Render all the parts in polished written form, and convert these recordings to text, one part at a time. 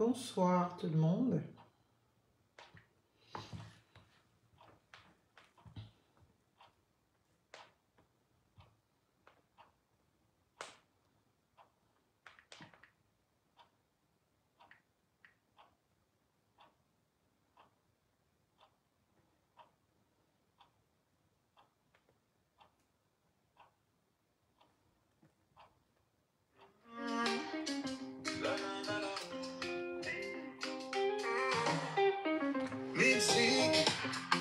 Bonsoir tout le monde.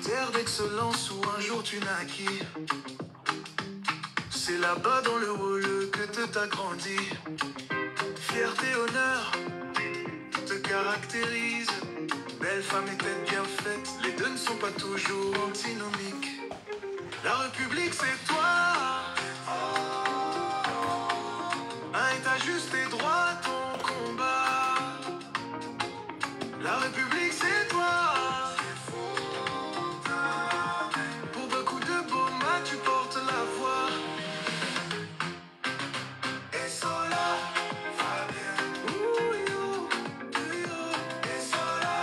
Terre d'excellence où un jour tu naquis. C'est là-bas dans le hall que te t'as grandi. Fierté, honneur te caractérise. Belle femme et tête bien faite, les deux ne sont pas toujours antinomiques. La République c'est toi. Un état juste et droit, ton combat. La République c'est toi. Pour beaucoup de beaux mâts, tu portes la voix. Et Sola, Fabien. Ouh, yo, yo. Et Sola,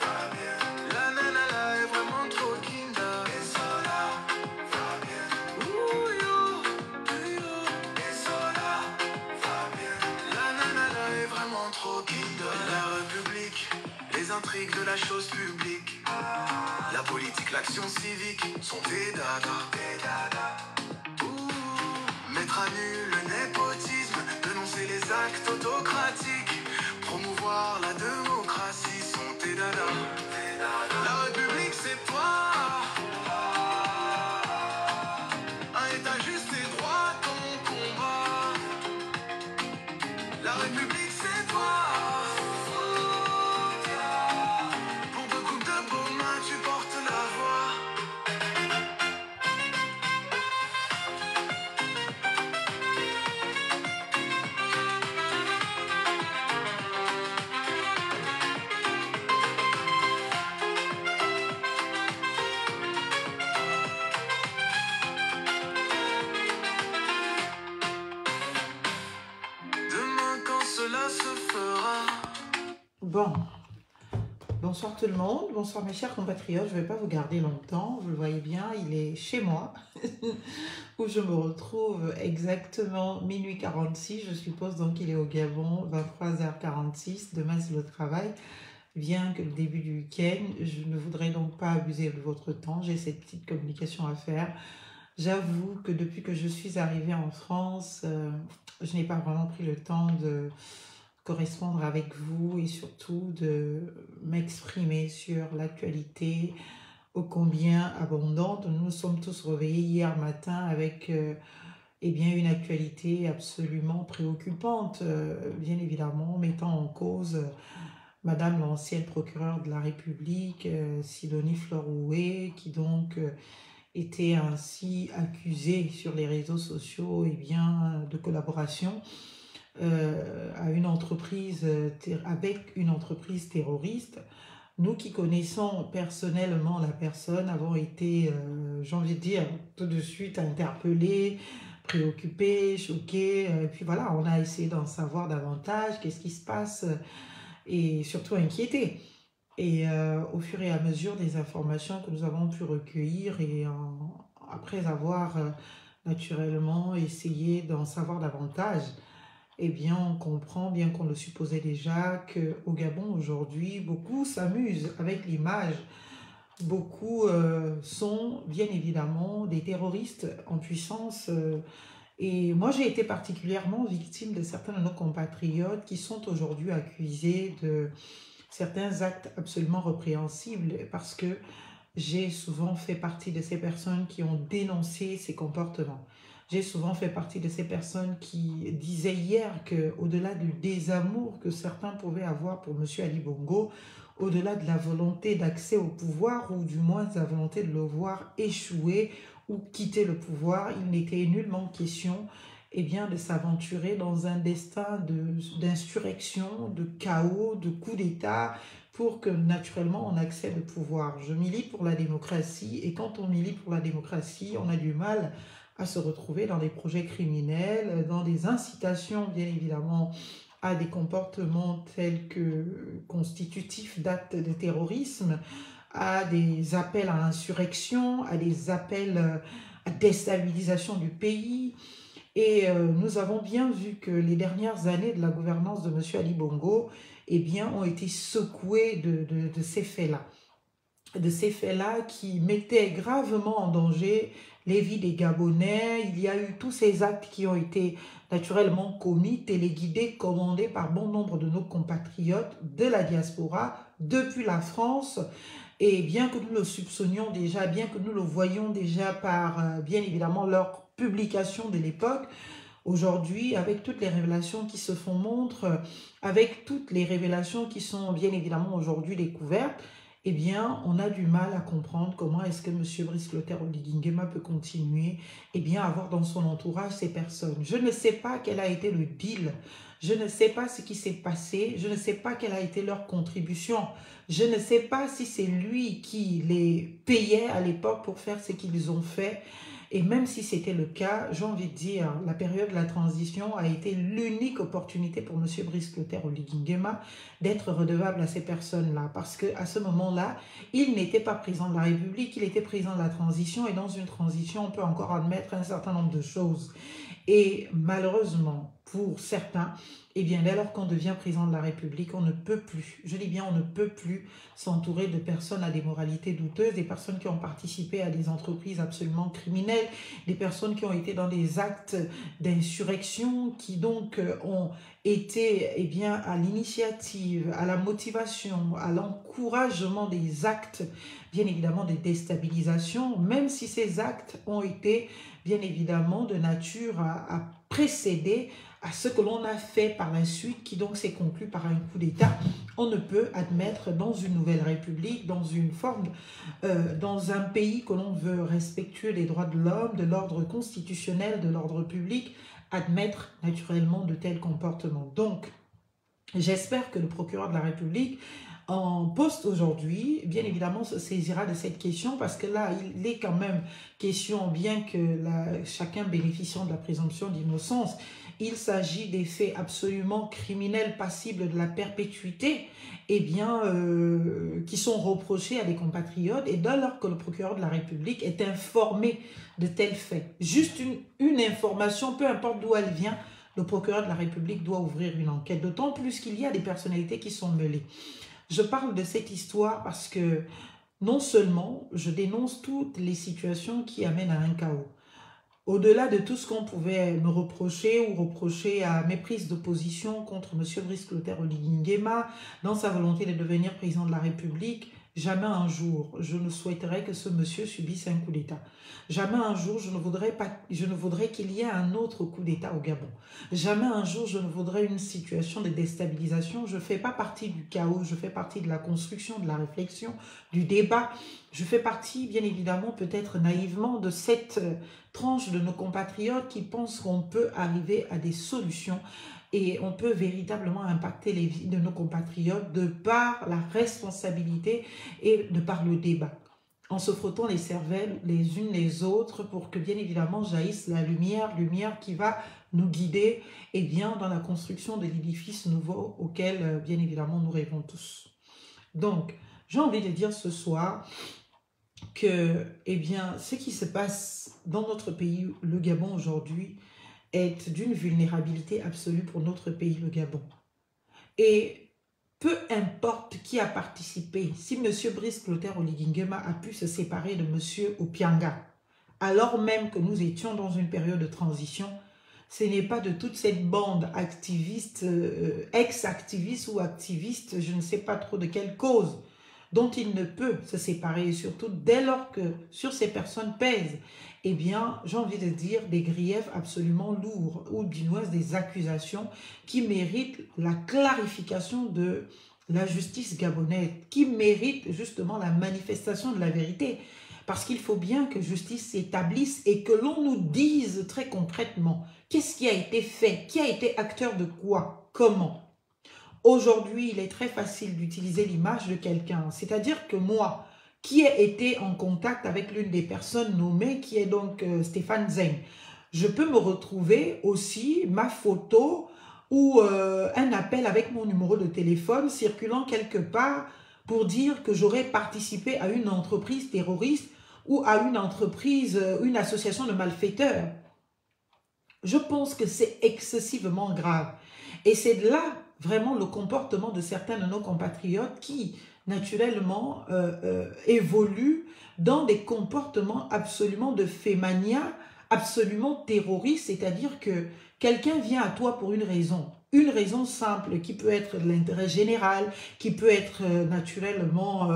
Fabien. La nana là est vraiment trop kinda. Et Sola, Fabien. Ouh, yo, yo. Et Sola, Fabien. La nana là est vraiment trop kinda. La République, les intrigues de la chose publique. La politique, l'action civique sont des dada. Mettre à nu le népotisme, dénoncer les actes autocratiques, promouvoir la démocratie sont tes dada. La République c'est toi. Un état juste et droit, ton combat. La République c'est toi. Pour beaucoup de beaux mains, tu portes la voix. Demain quand cela se fera. Bon, bonsoir tout le monde, bonsoir mes chers compatriotes, je ne vais pas vous garder longtemps, vous le voyez bien, il est chez moi, où je me retrouve exactement minuit 46, je suppose donc il est au Gabon, 23h46, demain c'est le travail, bien que le début du week-end, je ne voudrais donc pas abuser de votre temps, j'ai cette petite communication à faire. J'avoue que depuis que je suis arrivée en France, je n'ai pas vraiment pris le temps de correspondre avec vous et surtout de m'exprimer sur l'actualité ô combien abondante. Nous nous sommes tous réveillés hier matin avec eh bien, une actualité absolument préoccupante, bien évidemment mettant en cause Madame l'ancienne procureure de la République, Sidonie Fleur-Rouet, qui donc était ainsi accusée sur les réseaux sociaux eh bien, de collaboration à une entreprise, avec une entreprise terroriste. Nous qui connaissons personnellement la personne avons été, j'ai envie de dire, tout de suite interpellés, préoccupés, choqués. Et puis voilà, on a essayé d'en savoir davantage, qu'est-ce qui se passe, et surtout inquiétés. Et au fur et à mesure des informations que nous avons pu recueillir et après avoir naturellement essayé d'en savoir davantage, eh bien, on comprend, bien qu'on le supposait déjà, qu'au Gabon, aujourd'hui, beaucoup s'amusent avec l'image. Beaucoup sont, bien évidemment, des terroristes en puissance. Et moi, j'ai été particulièrement victime de certains de nos compatriotes qui sont aujourd'hui accusés de certains actes absolument répréhensibles parce que j'ai souvent fait partie de ces personnes qui ont dénoncé ces comportements. J'ai souvent fait partie de ces personnes qui disaient hier qu'au-delà du désamour que certains pouvaient avoir pour M. Ali Bongo, au-delà de la volonté d'accès au pouvoir, ou du moins de la volonté de le voir échouer ou quitter le pouvoir, il n'était nullement question eh bien, de s'aventurer dans un destin d'insurrection, de chaos, de coup d'État, pour que naturellement on accède au pouvoir. Je milite pour la démocratie, et quand on milite pour la démocratie, on a du mal à se retrouver dans des projets criminels, dans des incitations bien évidemment à des comportements tels que constitutifs d'actes de terrorisme, à des appels à insurrection, à des appels à déstabilisation du pays. Et nous avons bien vu que les dernières années de la gouvernance de M. Ali Bongo, eh bien, ont été secouées de ces faits-là. De ces faits-là qui mettaient gravement en danger les vies des Gabonais. Il y a eu tous ces actes qui ont été naturellement commis, téléguidés, commandés par bon nombre de nos compatriotes de la diaspora depuis la France. Et bien que nous le soupçonnions déjà, bien que nous le voyions déjà par, bien évidemment, leur publication de l'époque, aujourd'hui, avec toutes les révélations qui se font montre, avec toutes les révélations qui sont bien évidemment aujourd'hui découvertes, eh bien, on a du mal à comprendre comment est-ce que M. Brice Clotaire Oligui Nguema peut continuer, eh bien, à avoir dans son entourage ces personnes. Je ne sais pas quel a été le deal, je ne sais pas ce qui s'est passé, je ne sais pas quelle a été leur contribution, je ne sais pas si c'est lui qui les payait à l'époque pour faire ce qu'ils ont fait. Et même si c'était le cas, j'ai envie de dire, la période de la transition a été l'unique opportunité pour M. Brice Clotaire Oligui Nguema d'être redevable à ces personnes-là. Parce qu'à ce moment-là, il n'était pas président de la République, il était président de la transition. Et dans une transition, on peut encore admettre un certain nombre de choses. Et malheureusement, pour certains, eh bien, dès lors qu'on devient président de la République, on ne peut plus, je dis bien on ne peut plus s'entourer de personnes à des moralités douteuses, des personnes qui ont participé à des entreprises absolument criminelles, des personnes qui ont été dans des actes d'insurrection, qui donc ont été eh bien, à l'initiative, à la motivation, à l'encouragement des actes, bien évidemment, de déstabilisation, même si ces actes ont été bien évidemment de nature à précéder à ce que l'on a fait par la suite, qui donc s'est conclu par un coup d'État. On ne peut admettre dans une nouvelle république, dans une forme, dans un pays que l'on veut respectueux des droits de l'homme, de l'ordre constitutionnel, de l'ordre public, admettre naturellement de tels comportements. Donc, j'espère que le procureur de la République en poste aujourd'hui, bien évidemment, se saisira de cette question parce que là, il est quand même question, bien que chacun bénéficiant de la présomption d'innocence, il s'agit des faits absolument criminels passibles de la perpétuité, eh bien, qui sont reprochés à des compatriotes. Et dès lors que le procureur de la République est informé de tels faits, juste une information, peu importe d'où elle vient, le procureur de la République doit ouvrir une enquête, d'autant plus qu'il y a des personnalités qui sont mêlées. Je parle de cette histoire parce que non seulement je dénonce toutes les situations qui amènent à un chaos, au-delà de tout ce qu'on pouvait me reprocher ou reprocher à mes prises de position contre M. Brice Clotaire Oligui Nguema dans sa volonté de devenir président de la République, jamais un jour je ne souhaiterais que ce monsieur subisse un coup d'État. Jamais un jour je ne voudrais qu'il y ait un autre coup d'État au Gabon. Jamais un jour je ne voudrais une situation de déstabilisation. Je ne fais pas partie du chaos, je fais partie de la construction, de la réflexion, du débat. Je fais partie, bien évidemment, peut-être naïvement, de cette tranche de nos compatriotes qui pensent qu'on peut arriver à des solutions et on peut véritablement impacter les vies de nos compatriotes de par la responsabilité et de par le débat, en se frottant les cervelles les unes les autres pour que bien évidemment jaillisse la lumière qui va nous guider et bien dans la construction de l'édifice nouveau auquel bien évidemment nous rêvons tous. Donc, j'ai envie de dire ce soir que eh bien, ce qui se passe dans notre pays, le Gabon aujourd'hui, est d'une vulnérabilité absolue pour notre pays, le Gabon. Et peu importe qui a participé, si M. Brice Clotaire Oligui Nguema a pu se séparer de M. Opianga, alors même que nous étions dans une période de transition, ce n'est pas de toute cette bande activiste, ex-activiste ou activiste, je ne sais pas trop de quelle cause, dont il ne peut se séparer, et surtout dès lors que sur ces personnes pèsent, eh bien, j'ai envie de dire des griefs absolument lourds, ou du moins des accusations qui méritent la clarification de la justice gabonaise, qui méritent justement la manifestation de la vérité. Parce qu'il faut bien que justice s'établisse et que l'on nous dise très concrètement qu'est-ce qui a été fait, qui a été acteur de quoi, comment. Aujourd'hui, il est très facile d'utiliser l'image de quelqu'un. C'est-à-dire que moi, qui ai été en contact avec l'une des personnes nommées, qui est donc Stéphane Zeng, je peux me retrouver aussi ma photo ou un appel avec mon numéro de téléphone circulant quelque part pour dire que j'aurais participé à une entreprise terroriste ou à une entreprise, une association de malfaiteurs. Je pense que c'est excessivement grave. Et c'est là vraiment le comportement de certains de nos compatriotes qui, naturellement, évoluent dans des comportements absolument de fémania, absolument terroristes, c'est-à-dire que quelqu'un vient à toi pour une raison simple qui peut être de l'intérêt général, qui peut être naturellement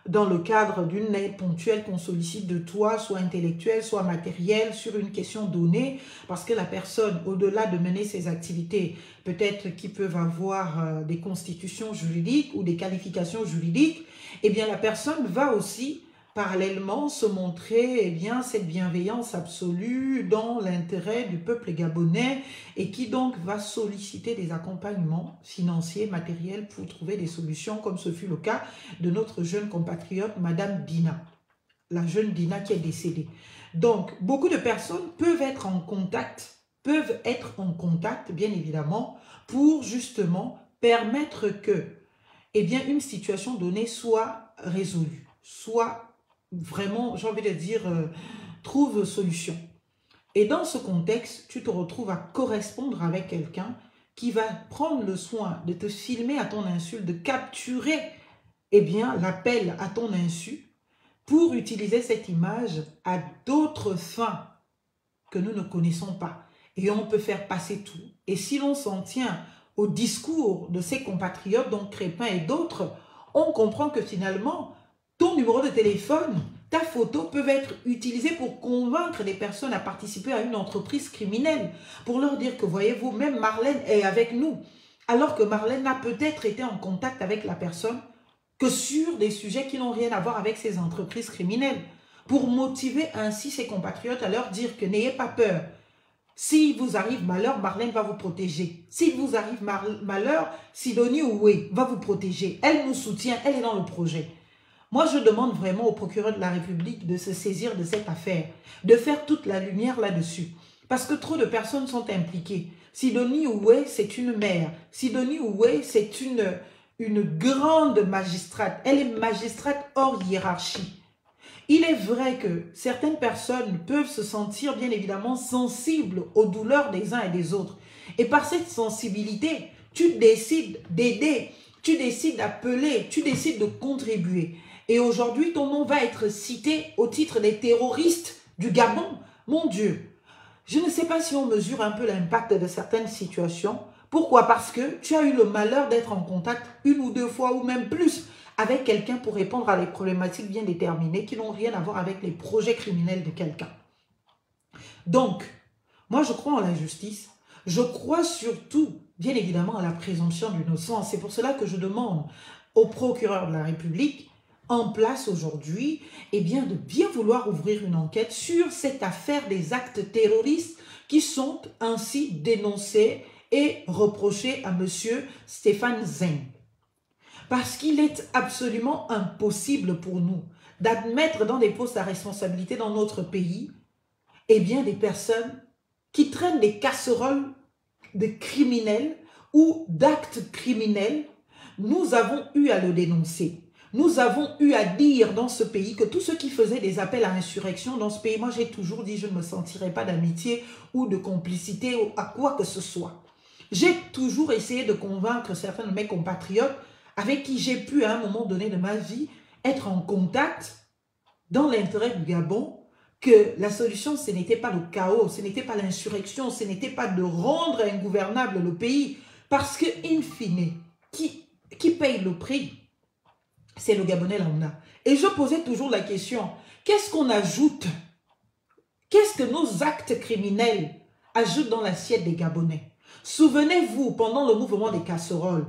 dans le cadre d'une aide ponctuelle qu'on sollicite de toi, soit intellectuelle, soit matérielle, sur une question donnée, parce que la personne, au-delà de mener ses activités, peut-être qui peuvent avoir des constitutions juridiques ou des qualifications juridiques, eh bien la personne va aussi parallèlement se montrer cette bienveillance absolue dans l'intérêt du peuple gabonais et qui donc va solliciter des accompagnements financiers, matériels pour trouver des solutions, comme ce fut le cas de notre jeune compatriote, Madame Dina, la jeune Dina qui est décédée. Donc, beaucoup de personnes peuvent être en contact, bien évidemment, pour justement permettre que, une situation donnée soit résolue, soit vraiment, j'ai envie de dire, trouve solution. Et dans ce contexte, tu te retrouves à correspondre avec quelqu'un qui va prendre le soin de te filmer à ton insu, de capturer l'appel à ton insu pour utiliser cette image à d'autres fins que nous ne connaissons pas. Et on peut faire passer tout. Et si l'on s'en tient au discours de ses compatriotes, donc Crépin et d'autres, on comprend que finalement, ton numéro de téléphone, ta photo peuvent être utilisées pour convaincre des personnes à participer à une entreprise criminelle, pour leur dire que, voyez-vous, même Marlène est avec nous, alors que Marlène n'a peut-être été en contact avec la personne que sur des sujets qui n'ont rien à voir avec ces entreprises criminelles, pour motiver ainsi ses compatriotes à leur dire que n'ayez pas peur. S'il vous arrive malheur, Marlène va vous protéger. S'il vous arrive malheur, Sidonie Oué va vous protéger. Elle nous soutient, elle est dans le projet. Moi, je demande vraiment au procureur de la République de se saisir de cette affaire, de faire toute la lumière là-dessus. Parce que trop de personnes sont impliquées. Sidonie Oué, c'est une mère. Sidonie Oué, c'est une grande magistrate. Elle est magistrate hors hiérarchie. Il est vrai que certaines personnes peuvent se sentir bien évidemment sensibles aux douleurs des uns et des autres. Et par cette sensibilité, tu décides d'aider, tu décides d'appeler, tu décides de contribuer. Et aujourd'hui, ton nom va être cité au titre des terroristes du Gabon. Mon Dieu, je ne sais pas si on mesure un peu l'impact de certaines situations. Pourquoi? Parce que tu as eu le malheur d'être en contact une ou deux fois ou même plus avec quelqu'un pour répondre à des problématiques bien déterminées qui n'ont rien à voir avec les projets criminels de quelqu'un. Donc, moi je crois en la justice. Je crois surtout, bien évidemment, à la présomption d'innocence. C'est pour cela que je demande au procureur de la République en place aujourd'hui, de bien vouloir ouvrir une enquête sur cette affaire des actes terroristes qui sont ainsi dénoncés et reprochés à M. Stéphane Zeng. Parce qu'il est absolument impossible pour nous d'admettre dans des postes à responsabilité dans notre pays, des personnes qui traînent des casseroles de criminels ou d'actes criminels. Nous avons eu à le dénoncer. Nous avons eu à dire dans ce pays que tous ceux qui faisaient des appels à insurrection dans ce pays, moi j'ai toujours dit je ne me sentirais pas d'amitié ou de complicité ou à quoi que ce soit. J'ai toujours essayé de convaincre certains de mes compatriotes avec qui j'ai pu à un moment donné de ma vie être en contact dans l'intérêt du Gabon, que la solution ce n'était pas le chaos, ce n'était pas l'insurrection, ce n'était pas de rendre ingouvernable le pays, parce que in fine, qui paye le prix? C'est le Gabonais lambda. Et je posais toujours la question, qu'est-ce qu'on ajoute? Qu'est-ce que nos actes criminels ajoutent dans l'assiette des Gabonais? Souvenez-vous, pendant le mouvement des casseroles,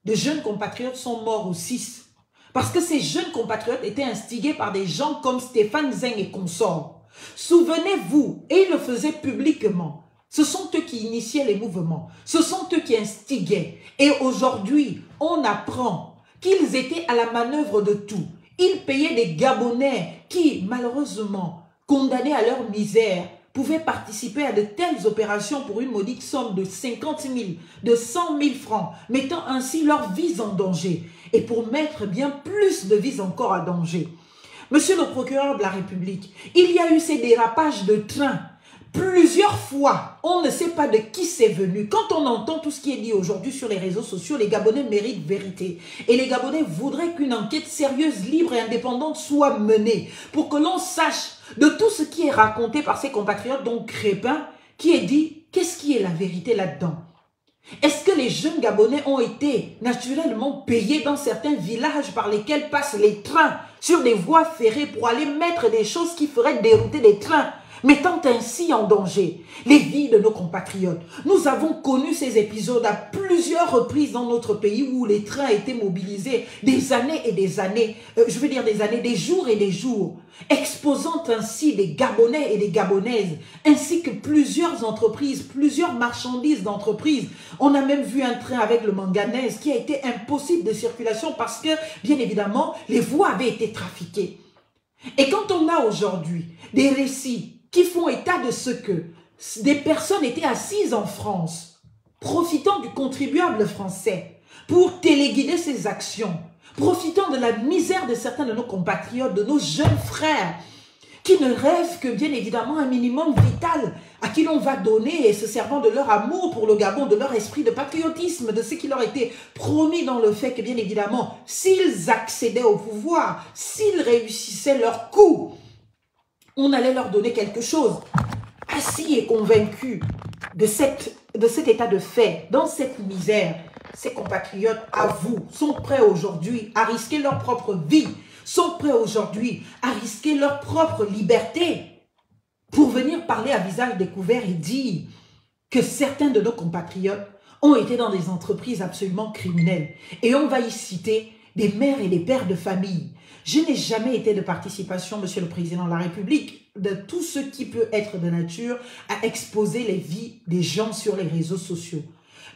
de jeunes compatriotes sont morts au 6. Parce que ces jeunes compatriotes étaient instigés par des gens comme Stéphane Zeng et consorts. Souvenez-vous, et ils le faisaient publiquement. Ce sont eux qui initiaient les mouvements. Ce sont eux qui instiguaient. Et aujourd'hui, on apprend qu'ils étaient à la manœuvre de tout. Ils payaient des Gabonais qui, malheureusement, condamnés à leur misère pouvaient participer à de telles opérations pour une modique somme de 50 000, de 100 000 francs, mettant ainsi leurs vies en danger et pour mettre bien plus de vies encore à danger. Monsieur le procureur de la République, il y a eu ces dérapages de train. Plusieurs fois, on ne sait pas de qui c'est venu. Quand on entend tout ce qui est dit aujourd'hui sur les réseaux sociaux, les Gabonais méritent vérité. Et les Gabonais voudraient qu'une enquête sérieuse, libre et indépendante soit menée pour que l'on sache de tout ce qui est raconté par ses compatriotes, dont Crépin, qui est dit, qu'est-ce qui est la vérité là-dedans? Est-ce que les jeunes Gabonais ont été naturellement payés dans certains villages par lesquels passent les trains sur des voies ferrées pour aller mettre des choses qui feraient dérouter les trains, mettant ainsi en danger les vies de nos compatriotes? Nous avons connu ces épisodes à plusieurs reprises dans notre pays où les trains étaient mobilisés des années et des années, des jours et des jours, exposant ainsi des Gabonais et des Gabonaises, ainsi que plusieurs entreprises, plusieurs marchandises d'entreprises. On a même vu un train avec le manganèse qui a été impossible de circulation parce que, bien évidemment, les voies avaient été trafiquées. Et quand on a aujourd'hui des récits qui font état de ce que des personnes étaient assises en France, profitant du contribuable français pour téléguider ses actions, profitant de la misère de certains de nos compatriotes, de nos jeunes frères, qui ne rêvent que bien évidemment un minimum vital à qui l'on va donner et se servant de leur amour pour le Gabon, de leur esprit de patriotisme, de ce qui leur était promis dans le fait que bien évidemment, s'ils accédaient au pouvoir, s'ils réussissaient leur coup, on allait leur donner quelque chose. Assis et convaincus de cet état de fait, dans cette misère, ces compatriotes, à vous, sont prêts aujourd'hui à risquer leur propre vie, sont prêts aujourd'hui à risquer leur propre liberté pour venir parler à visage découvert et dire que certains de nos compatriotes ont été dans des entreprises absolument criminelles. Et on va y citer des mères et des pères de famille. Je n'ai jamais été de participation, Monsieur le Président de la République, de tout ce qui peut être de nature à exposer les vies des gens sur les réseaux sociaux.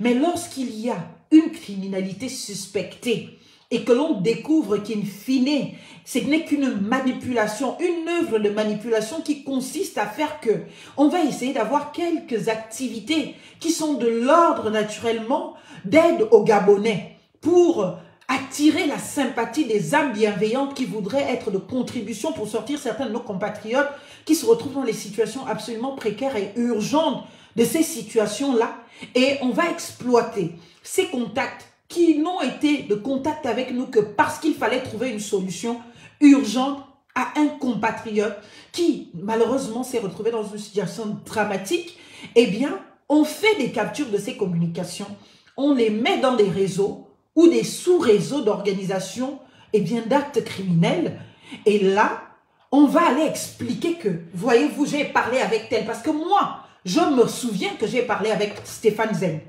Mais lorsqu'il y a une criminalité suspectée et que l'on découvre qu'in fine, ce n'est qu'une manipulation, une œuvre de manipulation qui consiste à faire que on va essayer d'avoir quelques activités qui sont de l'ordre naturellement d'aide aux Gabonais pour attirer la sympathie des âmes bienveillantes qui voudraient être de contribution pour sortir certains de nos compatriotes qui se retrouvent dans des situations absolument précaires et urgentes de ces situations-là. Et on va exploiter ces contacts qui n'ont été de contact avec nous que parce qu'il fallait trouver une solution urgente à un compatriote qui malheureusement s'est retrouvé dans une situation dramatique. Eh bien, on fait des captures de ces communications, on les met dans des réseaux ou des sous-réseaux d'organisation d'actes criminels. Et là, on va aller expliquer que, voyez-vous, j'ai parlé avec tel. Parce que moi, je me souviens que j'ai parlé avec Stéphane Zen.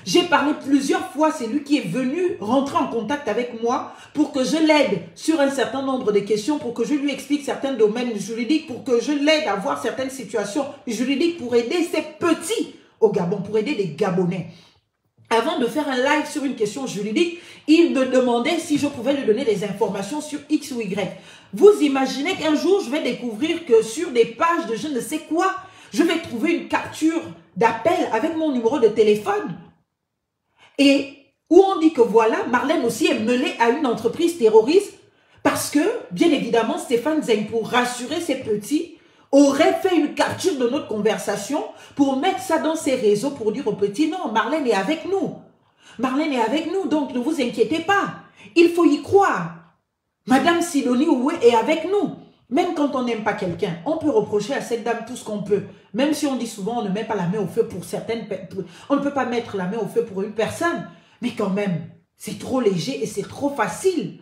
J'ai parlé plusieurs fois, c'est lui qui est venu rentrer en contact avec moi pour que je l'aide sur un certain nombre de questions, pour que je lui explique certains domaines juridiques, pour que je l'aide à voir certaines situations juridiques pour aider ces petits au Gabon, pour aider les Gabonais. Avant de faire un live sur une question juridique, il me demandait si je pouvais lui donner des informations sur X ou Y. Vous imaginez qu'un jour, je vais découvrir que sur des pages de je ne sais quoi, je vais trouver une capture d'appel avec mon numéro de téléphone et où on dit que voilà, Marlène aussi est mêlée à une entreprise terroriste parce que, bien évidemment, Stéphane Zeng, pour rassurer ses petits, aurait fait une capture de notre conversation pour mettre ça dans ses réseaux pour dire aux petits, non, Marlène est avec nous. Marlène est avec nous, donc ne vous inquiétez pas. Il faut y croire. Madame Sidonie Oué est avec nous. Même quand on n'aime pas quelqu'un, on peut reprocher à cette dame tout ce qu'on peut. Même si on dit souvent, on ne met pas la main au feu pour certaines personnes. On ne peut pas mettre la main au feu pour une personne. Mais quand même, c'est trop léger et c'est trop facile.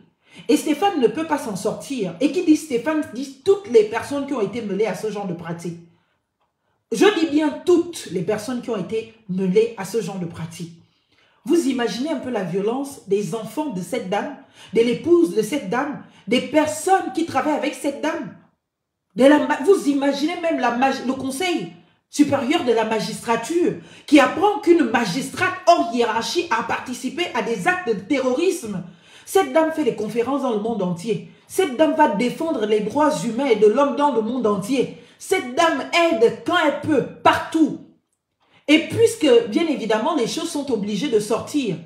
Et Stéphane ne peut pas s'en sortir. Et qui dit Stéphane, dit toutes les personnes qui ont été mêlées à ce genre de pratique. Je dis bien toutes les personnes qui ont été mêlées à ce genre de pratique. Vous imaginez un peu la violence des enfants de cette dame, de l'épouse de cette dame, des personnes qui travaillent avec cette dame. Vous imaginez même le conseil supérieur de la magistrature qui apprend qu'une magistrate hors hiérarchie a participé à des actes de terrorisme. Cette dame fait des conférences dans le monde entier. Cette dame va défendre les droits humains et de l'homme dans le monde entier. Cette dame aide quand elle peut, partout. Et puisque, bien évidemment, les choses sont obligées de sortir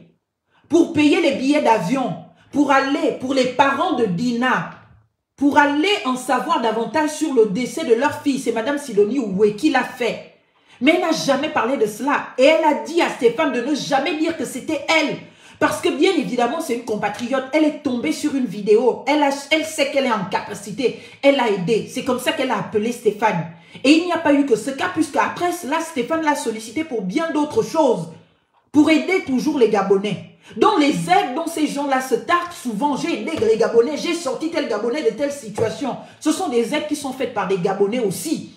pour payer les billets d'avion, pour aller, pour les parents de Dina, pour aller en savoir davantage sur le décès de leur fille. C'est Madame Sidonie Oué qui l'a fait. Mais elle n'a jamais parlé de cela. Et elle a dit à Stéphane de ne jamais dire que c'était elle. Parce que bien évidemment, c'est une compatriote. Elle est tombée sur une vidéo. Elle sait qu'elle est en capacité. Elle a aidé. C'est comme ça qu'elle a appelé Stéphane. Et il n'y a pas eu que ce cas, puisqu'après cela, Stéphane l'a sollicité pour bien d'autres choses. Pour aider toujours les Gabonais. Donc les aides dont ces gens-là se targuent souvent, j'ai aidé les Gabonais, j'ai sorti tel Gabonais de telle situation. Ce sont des aides qui sont faites par des Gabonais aussi.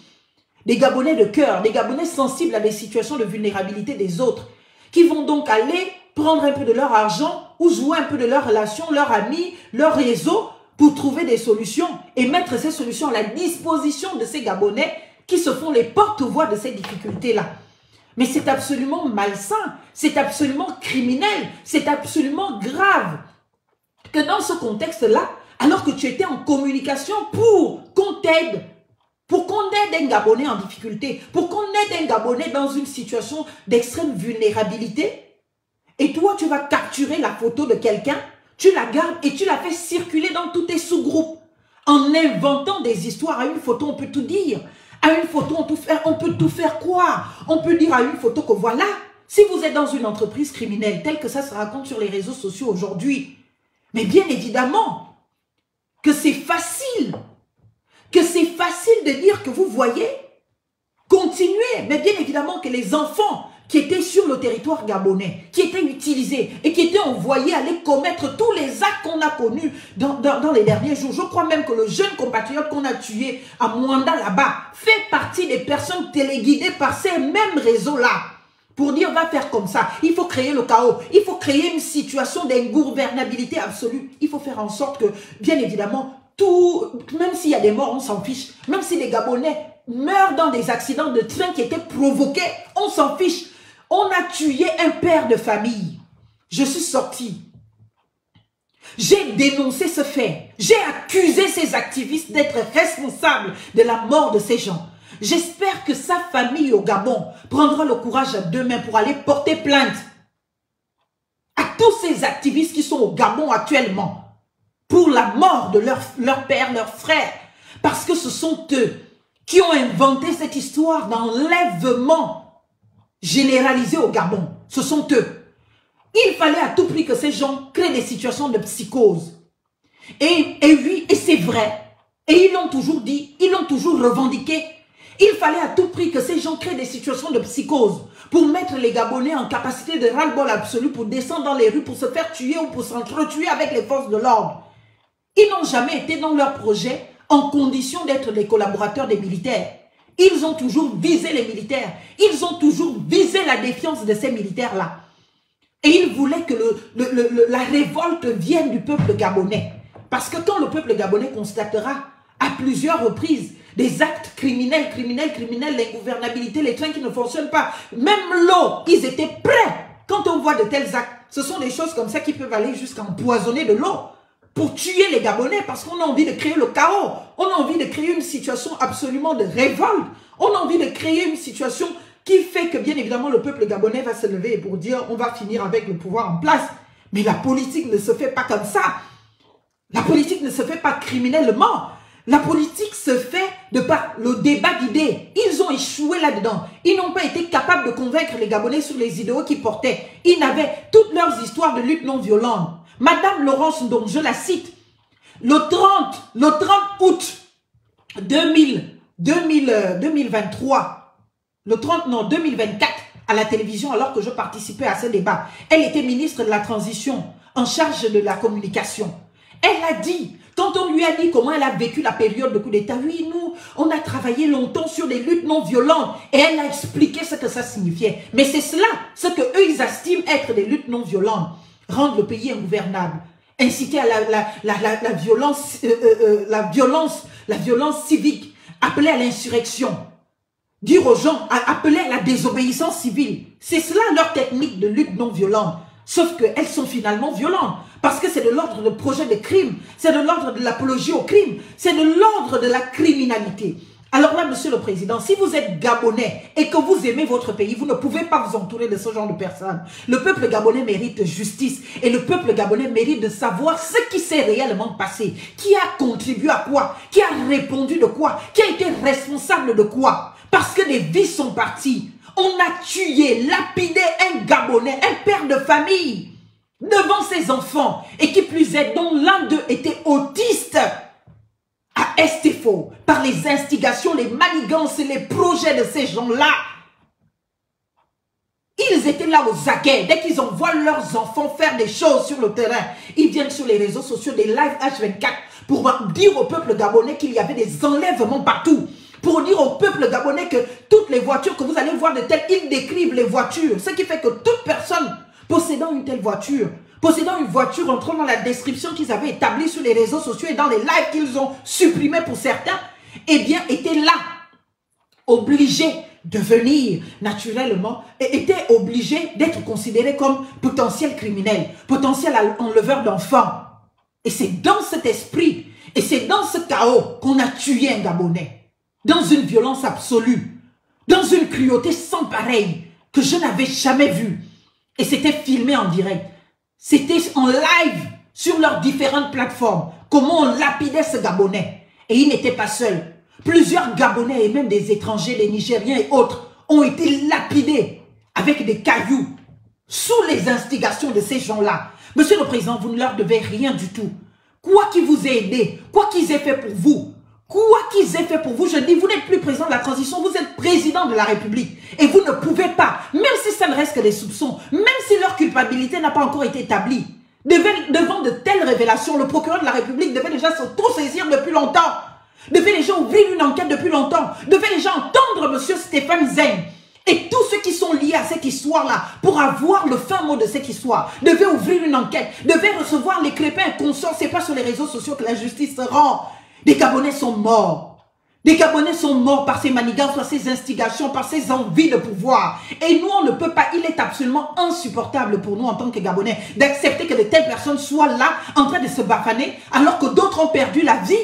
Des Gabonais de cœur, des Gabonais sensibles à des situations de vulnérabilité des autres, qui vont donc aller prendre un peu de leur argent ou jouer un peu de leur relation, leurs amis, leur réseau pour trouver des solutions et mettre ces solutions à la disposition de ces Gabonais qui se font les porte-voix de ces difficultés-là. Mais c'est absolument malsain, c'est absolument criminel, c'est absolument grave que dans ce contexte-là, alors que tu étais en communication pour qu'on t'aide, pour qu'on aide un Gabonais en difficulté, pour qu'on aide un Gabonais dans une situation d'extrême vulnérabilité, et toi tu vas capturer la photo de quelqu'un, tu la gardes et tu la fais circuler dans tous tes sous-groupes, en inventant des histoires. À une photo on peut tout dire. À une photo, on peut tout faire croire. On peut dire à une photo que voilà, si vous êtes dans une entreprise criminelle, telle que ça se raconte sur les réseaux sociaux aujourd'hui, mais bien évidemment que c'est facile de dire que vous voyez, continuez, mais bien évidemment que les enfants qui étaient sur le territoire gabonais, qui étaient utilisés et qui étaient envoyés aller commettre tous les actes qu'on a connus dans les derniers jours. Je crois même que le jeune compatriote qu'on a tué à Mwanda là-bas fait partie des personnes téléguidées par ces mêmes réseaux-là. Pour dire, va faire comme ça, il faut créer le chaos, il faut créer une situation d'ingouvernabilité absolue. Il faut faire en sorte que, bien évidemment, même s'il y a des morts, on s'en fiche. Même si les Gabonais meurent dans des accidents de train qui étaient provoqués, on s'en fiche. On a tué un père de famille. Je suis sortie. J'ai dénoncé ce fait. J'ai accusé ces activistes d'être responsables de la mort de ces gens. J'espère que sa famille au Gabon prendra le courage à deux mains pour aller porter plainte à tous ces activistes qui sont au Gabon actuellement pour la mort de leur père, leur frère. Parce que ce sont eux qui ont inventé cette histoire d'enlèvement généralisé au Gabon. Ce sont eux. Il fallait à tout prix que ces gens créent des situations de psychose. Et oui, et c'est vrai. Et ils l'ont toujours dit, ils l'ont toujours revendiqué. Il fallait à tout prix que ces gens créent des situations de psychose pour mettre les Gabonais en capacité de ras-le-bol absolu, pour descendre dans les rues, pour se faire tuer ou pour s'entretuer avec les forces de l'ordre. Ils n'ont jamais été dans leur projet en condition d'être des collaborateurs des militaires. Ils ont toujours visé les militaires. Ils ont toujours visé la défiance de ces militaires-là. Et ils voulaient que la révolte vienne du peuple gabonais. Parce que quand le peuple gabonais constatera à plusieurs reprises des actes criminels, l'ingouvernabilité, les trains qui ne fonctionnent pas, même l'eau, ils étaient prêts. Quand on voit de tels actes, ce sont des choses comme ça qui peuvent aller jusqu'à empoisonner de l'eau pour tuer les Gabonais, parce qu'on a envie de créer le chaos. On a envie de créer une situation absolument de révolte. On a envie de créer une situation qui fait que, bien évidemment, le peuple gabonais va se lever pour dire on va finir avec le pouvoir en place. Mais la politique ne se fait pas comme ça. La politique ne se fait pas criminellement. La politique se fait de par le débat d'idées. Ils ont échoué là-dedans. Ils n'ont pas été capables de convaincre les Gabonais sur les idéaux qu'ils portaient. Ils n'avaient toutes leurs histoires de lutte non violente. Madame Laurence Ndong, je la cite, le 30 août 2023, 2024, à la télévision, alors que je participais à ce débat, elle était ministre de la Transition, en charge de la communication. Elle a dit, quand on lui a dit comment elle a vécu la période de coup d'État, oui, nous, on a travaillé longtemps sur des luttes non violentes, et elle a expliqué ce que ça signifiait. Mais c'est cela, ce que eux, ils estiment être des luttes non violentes. Rendre le pays ingouvernable, inciter à la violence civique, appeler à l'insurrection, dire aux gens, appeler à la désobéissance civile. C'est cela leur technique de lutte non violente. Sauf qu'elles sont finalement violentes. Parce que c'est de l'ordre de projet de crime, c'est de l'ordre de l'apologie au crime, c'est de l'ordre de la criminalité. Alors là, Monsieur le Président, si vous êtes Gabonais et que vous aimez votre pays, vous ne pouvez pas vous entourer de ce genre de personnes. Le peuple gabonais mérite justice et le peuple gabonais mérite de savoir ce qui s'est réellement passé. Qui a contribué à quoi? Qui a répondu de quoi? Qui a été responsable de quoi? Parce que les vies sont parties. On a tué, lapidé un Gabonais, un père de famille, devant ses enfants, et qui plus est, dont l'un d'eux était autiste, à Estéfo, par les instigations, les manigances et les projets de ces gens-là. Ils étaient là aux aguets. Dès qu'ils envoient leurs enfants faire des choses sur le terrain, ils viennent sur les réseaux sociaux, des lives H24, pour dire au peuple gabonais qu'il y avait des enlèvements partout. Pour dire au peuple gabonais que toutes les voitures que vous allez voir de telles, ils décrivent les voitures. Ce qui fait que toute personne possédant une telle voiture, possédant une voiture entrant dans la description qu'ils avaient établie sur les réseaux sociaux et dans les lives qu'ils ont supprimés pour certains, eh bien, était là, obligé de venir naturellement, et était obligé d'être considéré comme potentiel criminel, potentiel enleveur d'enfants. Et c'est dans cet esprit, et c'est dans ce chaos qu'on a tué un Gabonais. Dans une violence absolue, dans une cruauté sans pareille que je n'avais jamais vue. Et c'était filmé en direct. C'était en live sur leurs différentes plateformes. Comment on lapidait ce Gabonais. Et il n'était pas seul. Plusieurs Gabonais et même des étrangers, des Nigériens et autres ont été lapidés avec des cailloux sous les instigations de ces gens-là. Monsieur le Président, vous ne leur devez rien du tout. Quoi qu'ils vous aient aidé, quoi qu'ils aient fait pour vous, quoi qu'ils aient fait pour vous, je dis, vous n'êtes plus président de la transition, vous êtes président de la République. Et vous ne pouvez pas, même si ça ne reste que des soupçons, même si leur culpabilité n'a pas encore été établie, devant de telles révélations, le procureur de la République devait déjà s'auto-saisir depuis longtemps, devait déjà ouvrir une enquête depuis longtemps, devait déjà entendre M. Stéphane Zeng et tous ceux qui sont liés à cette histoire-là, pour avoir le fin mot de cette histoire, devait ouvrir une enquête, devait recevoir les crépins et consorts. C'est pas sur les réseaux sociaux que la justice se rend. Des Gabonais sont morts. Des Gabonais sont morts par ces manigances, par ces instigations, par ces envies de pouvoir. Et nous, on ne peut pas, il est absolument insupportable pour nous en tant que Gabonais d'accepter que de telles personnes soient là, en train de se bafaner, alors que d'autres ont perdu la vie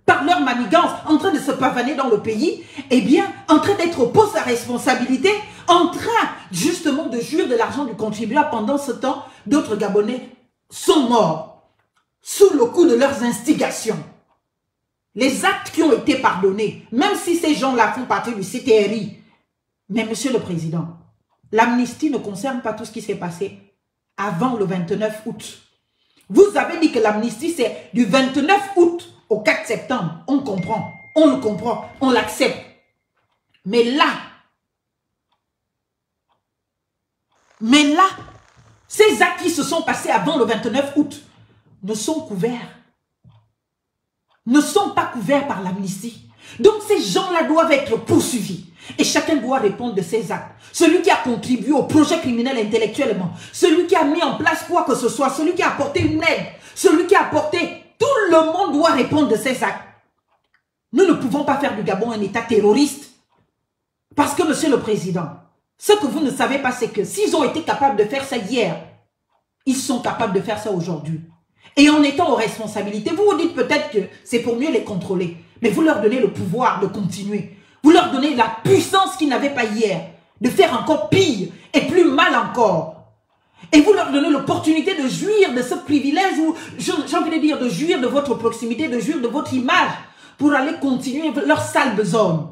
par leur manigance, en train de se pavaner dans le pays, eh bien, en train d'être opposé à responsabilité, en train justement de jouir de l'argent du contribuable. Pendant ce temps, d'autres Gabonais sont morts sous le coup de leurs instigations. Les actes qui ont été pardonnés, même si ces gens-là font partie du CTRI, mais Monsieur le Président, l'amnistie ne concerne pas tout ce qui s'est passé avant le 29 août. Vous avez dit que l'amnistie, c'est du 29 août au 4 septembre. On comprend, on le comprend, on l'accepte. Mais là, ces actes qui se sont passés avant le 29 août ne sont couverts. Ne sont pas couverts par l'amnistie. Donc ces gens-là doivent être poursuivis. Et chacun doit répondre de ses actes. Celui qui a contribué au projet criminel intellectuellement, celui qui a mis en place quoi que ce soit, celui qui a apporté une aide, celui qui a apporté, tout le monde doit répondre de ses actes. Nous ne pouvons pas faire du Gabon un État terroriste. Parce que, Monsieur le Président, ce que vous ne savez pas, c'est que s'ils ont été capables de faire ça hier, ils sont capables de faire ça aujourd'hui. Et en étant aux responsabilités, vous vous dites peut-être que c'est pour mieux les contrôler. Mais vous leur donnez le pouvoir de continuer. Vous leur donnez la puissance qu'ils n'avaient pas hier. De faire encore pire et plus mal encore. Et vous leur donnez l'opportunité de jouir de ce privilège ou, j'ai envie de dire, de jouir de votre proximité, de jouir de votre image pour aller continuer leur sale besogne.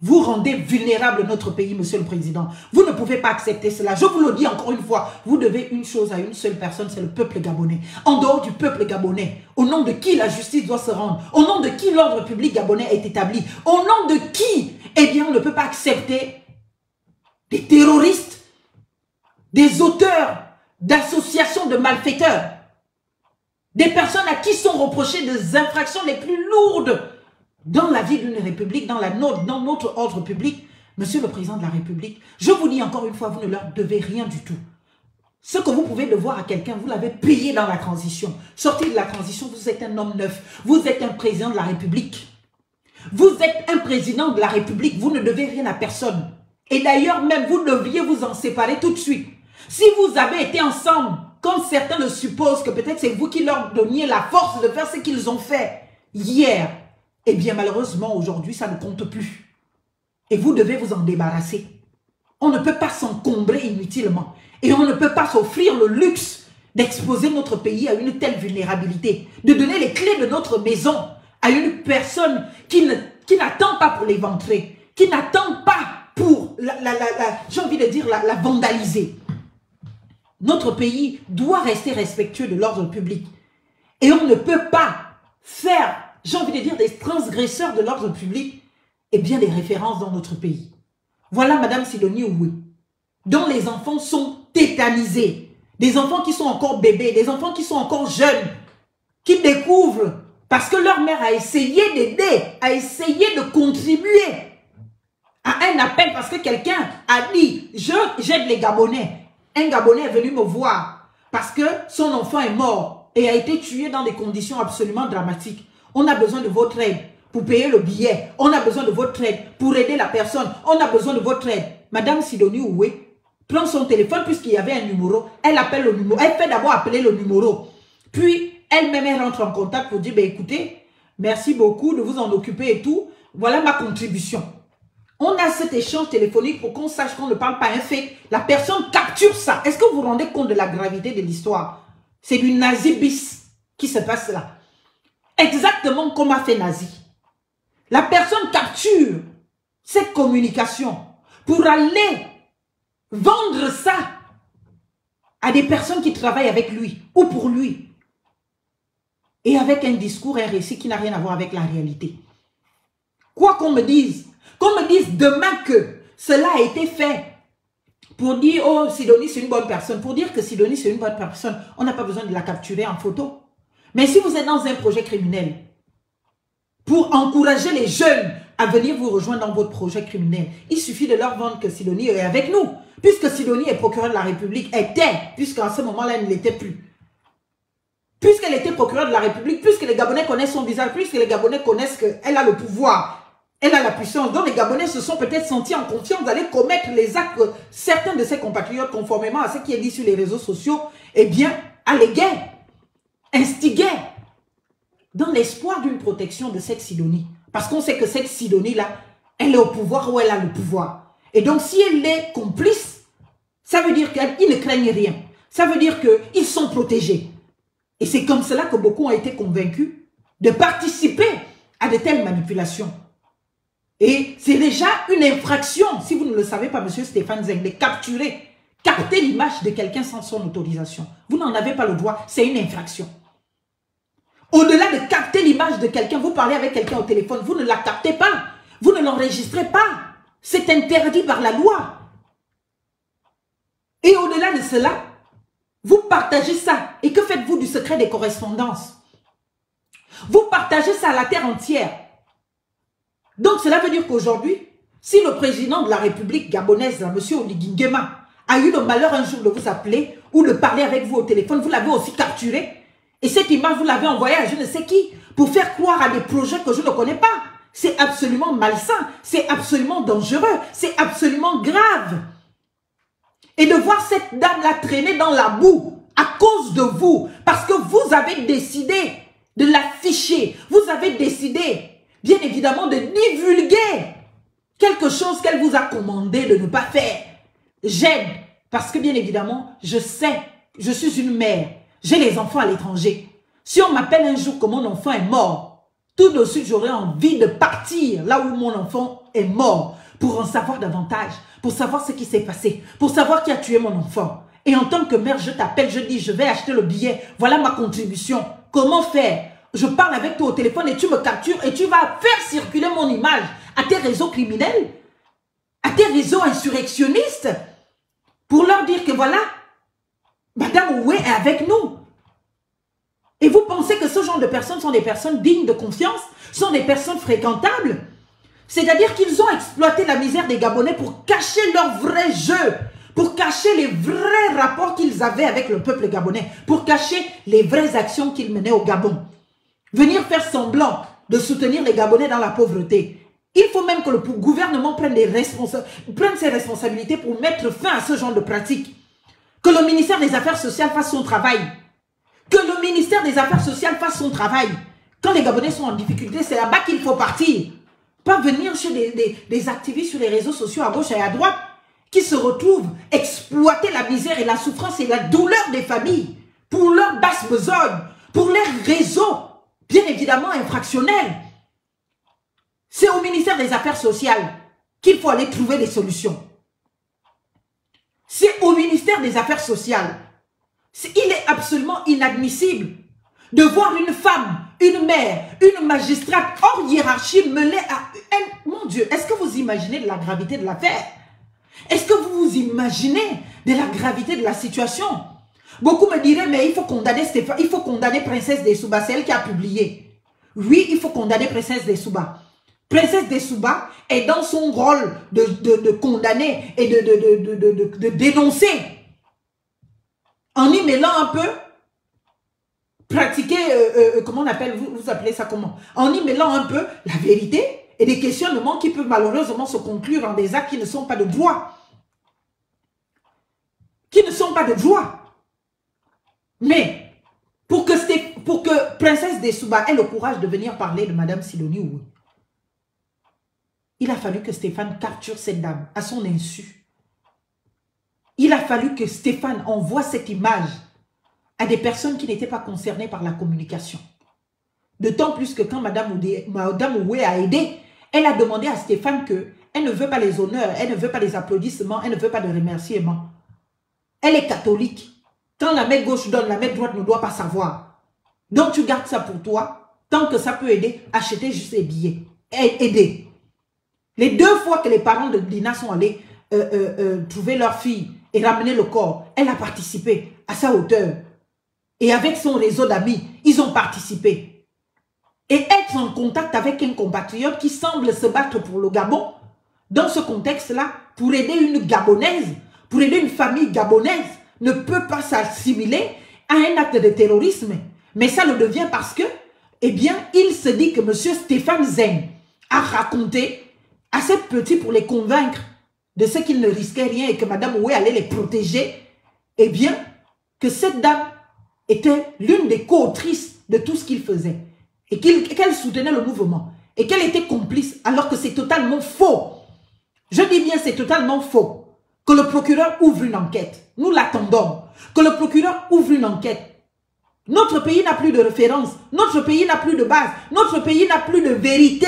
Vous rendez vulnérable notre pays, Monsieur le Président. Vous ne pouvez pas accepter cela. Je vous le dis encore une fois, vous devez une chose à une seule personne, c'est le peuple gabonais. En dehors du peuple gabonais, au nom de qui la justice doit se rendre, au nom de qui l'ordre public gabonais est établi, au nom de qui, eh bien, on ne peut pas accepter des terroristes, des auteurs d'associations de malfaiteurs, des personnes à qui sont reprochées des infractions les plus lourdes dans la vie d'une république, dans notre ordre public. Monsieur le Président de la République, je vous dis encore une fois, vous ne leur devez rien du tout. Ce que vous pouvez devoir à quelqu'un, vous l'avez payé dans la transition. Sortez de la transition, vous êtes un homme neuf. Vous êtes un président de la République. Vous êtes un président de la République. Vous ne devez rien à personne. Et d'ailleurs, même vous devriez vous en séparer tout de suite. Si vous avez été ensemble, comme certains le supposent, que peut-être c'est vous qui leur donniez la force de faire ce qu'ils ont fait hier, Eh bien, malheureusement, aujourd'hui, ça ne compte plus. Et vous devez vous en débarrasser. On ne peut pas s'encombrer inutilement. Et on ne peut pas s'offrir le luxe d'exposer notre pays à une telle vulnérabilité, de donner les clés de notre maison à une personne qui n'attend pas pour l'éventrer, qui n'attend pas pour, j'ai envie de dire, la vandaliser. Notre pays doit rester respectueux de l'ordre public. Et on ne peut pas faire, j'ai envie de dire, des transgresseurs de l'ordre public, et bien des références dans notre pays. Voilà Madame Sidonie Oué, dont les enfants sont tétanisés. Des enfants qui sont encore bébés, des enfants qui sont encore jeunes, qui découvrent, parce que leur mère a essayé d'aider, a essayé de contribuer à un appel, parce que quelqu'un a dit, j'aide les Gabonais. Un Gabonais est venu me voir, parce que son enfant est mort et a été tué dans des conditions absolument dramatiques. On a besoin de votre aide pour payer le billet. On a besoin de votre aide pour aider la personne. On a besoin de votre aide. Madame Sidonie Oué prend son téléphone puisqu'il y avait un numéro. Elle appelle le numéro. Elle fait d'abord appeler le numéro. Puis, elle-même, elle rentre en contact pour dire, ben, écoutez, merci beaucoup de vous en occuper et tout. Voilà ma contribution. On a cet échange téléphonique pour qu'on sache qu'on ne parle pas un fait. La personne capture ça. Est-ce que vous vous rendez compte de la gravité de l'histoire? C'est du nazi bis qui se passe là. Exactement comme a fait Nazi. La personne capture cette communication pour aller vendre ça à des personnes qui travaillent avec lui ou pour lui. Et avec un discours, un récit qui n'a rien à voir avec la réalité. Quoi qu'on me dise demain que cela a été fait pour dire, oh, Sidonie c'est une bonne personne. Pour dire que Sidonie c'est une bonne personne, on n'a pas besoin de la capturer en photo. Mais si vous êtes dans un projet criminel, pour encourager les jeunes à venir vous rejoindre dans votre projet criminel, il suffit de leur vendre que Sidonie est avec nous. Puisque Sidonie est procureure de la République, puisqu'en ce moment-là, elle ne l'était plus. Puisqu'elle était procureure de la République, puisque les Gabonais connaissent son visage, puisque les Gabonais connaissent qu'elle a le pouvoir, elle a la puissance, donc les Gabonais se sont peut-être sentis en confiance d'aller commettre les actes que certains de ses compatriotes, conformément à ce qui est dit sur les réseaux sociaux, eh bien, alléguaient, instiguaient, dans l'espoir d'une protection de cette Sidonie. Parce qu'on sait que cette Sidonie-là, elle est au pouvoir ou elle a le pouvoir. Et donc, si elle est complice, ça veut dire qu'ils ne craignent rien. Ça veut dire qu'ils sont protégés. Et c'est comme cela que beaucoup ont été convaincus de participer à de telles manipulations. Et c'est déjà une infraction, si vous ne le savez pas, monsieur Stéphane Zeng, de capter l'image de quelqu'un sans son autorisation. Vous n'en avez pas le droit, c'est une infraction. Au-delà de capter l'image de quelqu'un, vous parlez avec quelqu'un au téléphone, vous ne la captez pas, vous ne l'enregistrez pas. C'est interdit par la loi. Et au-delà de cela, vous partagez ça. Et que faites-vous du secret des correspondances? Vous partagez ça à la terre entière. Donc cela veut dire qu'aujourd'hui, si le président de la République gabonaise, M. Oligui Nguema, a eu le malheur un jour de vous appeler ou de parler avec vous au téléphone, vous l'avez aussi capturé. Et cette image, vous l'avez envoyée à je ne sais qui pour faire croire à des projets que je ne connais pas. C'est absolument malsain, c'est absolument dangereux, c'est absolument grave. Et de voir cette dame-là traîner dans la boue à cause de vous, parce que vous avez décidé de l'afficher, vous avez décidé, bien évidemment, de divulguer quelque chose qu'elle vous a commandé de ne pas faire. J'aide, parce que bien évidemment, je sais, je suis une mère, j'ai les enfants à l'étranger. Si on m'appelle un jour que mon enfant est mort, tout de suite, j'aurais envie de partir là où mon enfant est mort pour en savoir davantage, pour savoir ce qui s'est passé, pour savoir qui a tué mon enfant. Et en tant que mère, je t'appelle, je dis, je vais acheter le billet, voilà ma contribution. Comment faire? Je parle avec toi au téléphone et tu me captures et tu vas faire circuler mon image à tes réseaux criminels, à tes réseaux insurrectionnistes, pour leur dire que voilà, Madame Oué est avec nous. Et vous pensez que ce genre de personnes sont des personnes dignes de confiance, sont des personnes fréquentables? C'est-à-dire qu'ils ont exploité la misère des Gabonais pour cacher leur vrai jeu, pour cacher les vrais rapports qu'ils avaient avec le peuple gabonais, pour cacher les vraies actions qu'ils menaient au Gabon. Venir faire semblant de soutenir les Gabonais dans la pauvreté. Il faut même que le gouvernement prenne ses responsabilités pour mettre fin à ce genre de pratiques. Que le ministère des Affaires sociales fasse son travail. Que le ministère des Affaires sociales fasse son travail. Quand les Gabonais sont en difficulté, c'est là-bas qu'il faut partir. Pas venir chez des activistes sur les réseaux sociaux à gauche et à droite qui se retrouvent exploiter la misère et la souffrance et la douleur des familles pour leurs basses besognes, pour leurs réseaux, bien évidemment infractionnels. C'est au ministère des Affaires sociales qu'il faut aller trouver des solutions. C'est au ministère des Affaires sociales. Il est absolument inadmissible de voir une femme, une mère, une magistrate hors hiérarchie mêlée à... Mon Dieu, est-ce que vous imaginez de la gravité de l'affaire? Est-ce que vous vous imaginez de la gravité de la situation? Beaucoup me diraient, mais il faut condamner Stéphane, il faut condamner Princesse Dessouba, c'est elle qui a publié. Oui, il faut condamner Princesse Dessouba. Princesse Dessouba est dans son rôle de condamner et de dénoncer. En y mêlant un peu, pratiquer, comment on appelle, vous appelez ça comment? En y mêlant un peu la vérité et des questionnements qui peuvent malheureusement se conclure en des actes qui ne sont pas de droit. Qui ne sont pas de droit. Mais pour que Princesse Dessouba ait le courage de venir parler de Madame Sidonie Owoye, il a fallu que Stéphane capture cette dame à son insu. Il a fallu que Stéphane envoie cette image à des personnes qui n'étaient pas concernées par la communication. D'autant plus que quand Madame Owoye a aidé, elle a demandé à Stéphane qu'elle ne veut pas les honneurs, elle ne veut pas les applaudissements, elle ne veut pas de remerciements. Elle est catholique. Quand la main gauche donne, la main droite ne doit pas savoir. Donc tu gardes ça pour toi. Tant que ça peut aider, achetez juste les billets. Aider. Les 2 fois que les parents de Dina sont allés trouver leur fille et ramener le corps, elle a participé à sa hauteur. Et avec son réseau d'amis, ils ont participé. Et être en contact avec un compatriote qui semble se battre pour le Gabon, dans ce contexte-là, pour aider une Gabonaise, pour aider une famille gabonaise, ne peut pas s'assimiler à un acte de terrorisme. Mais ça le devient parce que, eh bien, il se dit que M. Stéphane Zeng a raconté à ces petits pour les convaincre de ce qu'ils ne risquaient rien et que Mme Owoye allait les protéger, eh bien, que cette dame était l'une des co-autrices de tout ce qu'il faisait et qu'elle soutenait le mouvement et qu'elle était complice alors que c'est totalement faux. Je dis bien c'est totalement faux. Que le procureur ouvre une enquête. Nous l'attendons. Que le procureur ouvre une enquête. Notre pays n'a plus de référence. Notre pays n'a plus de base. Notre pays n'a plus de vérité.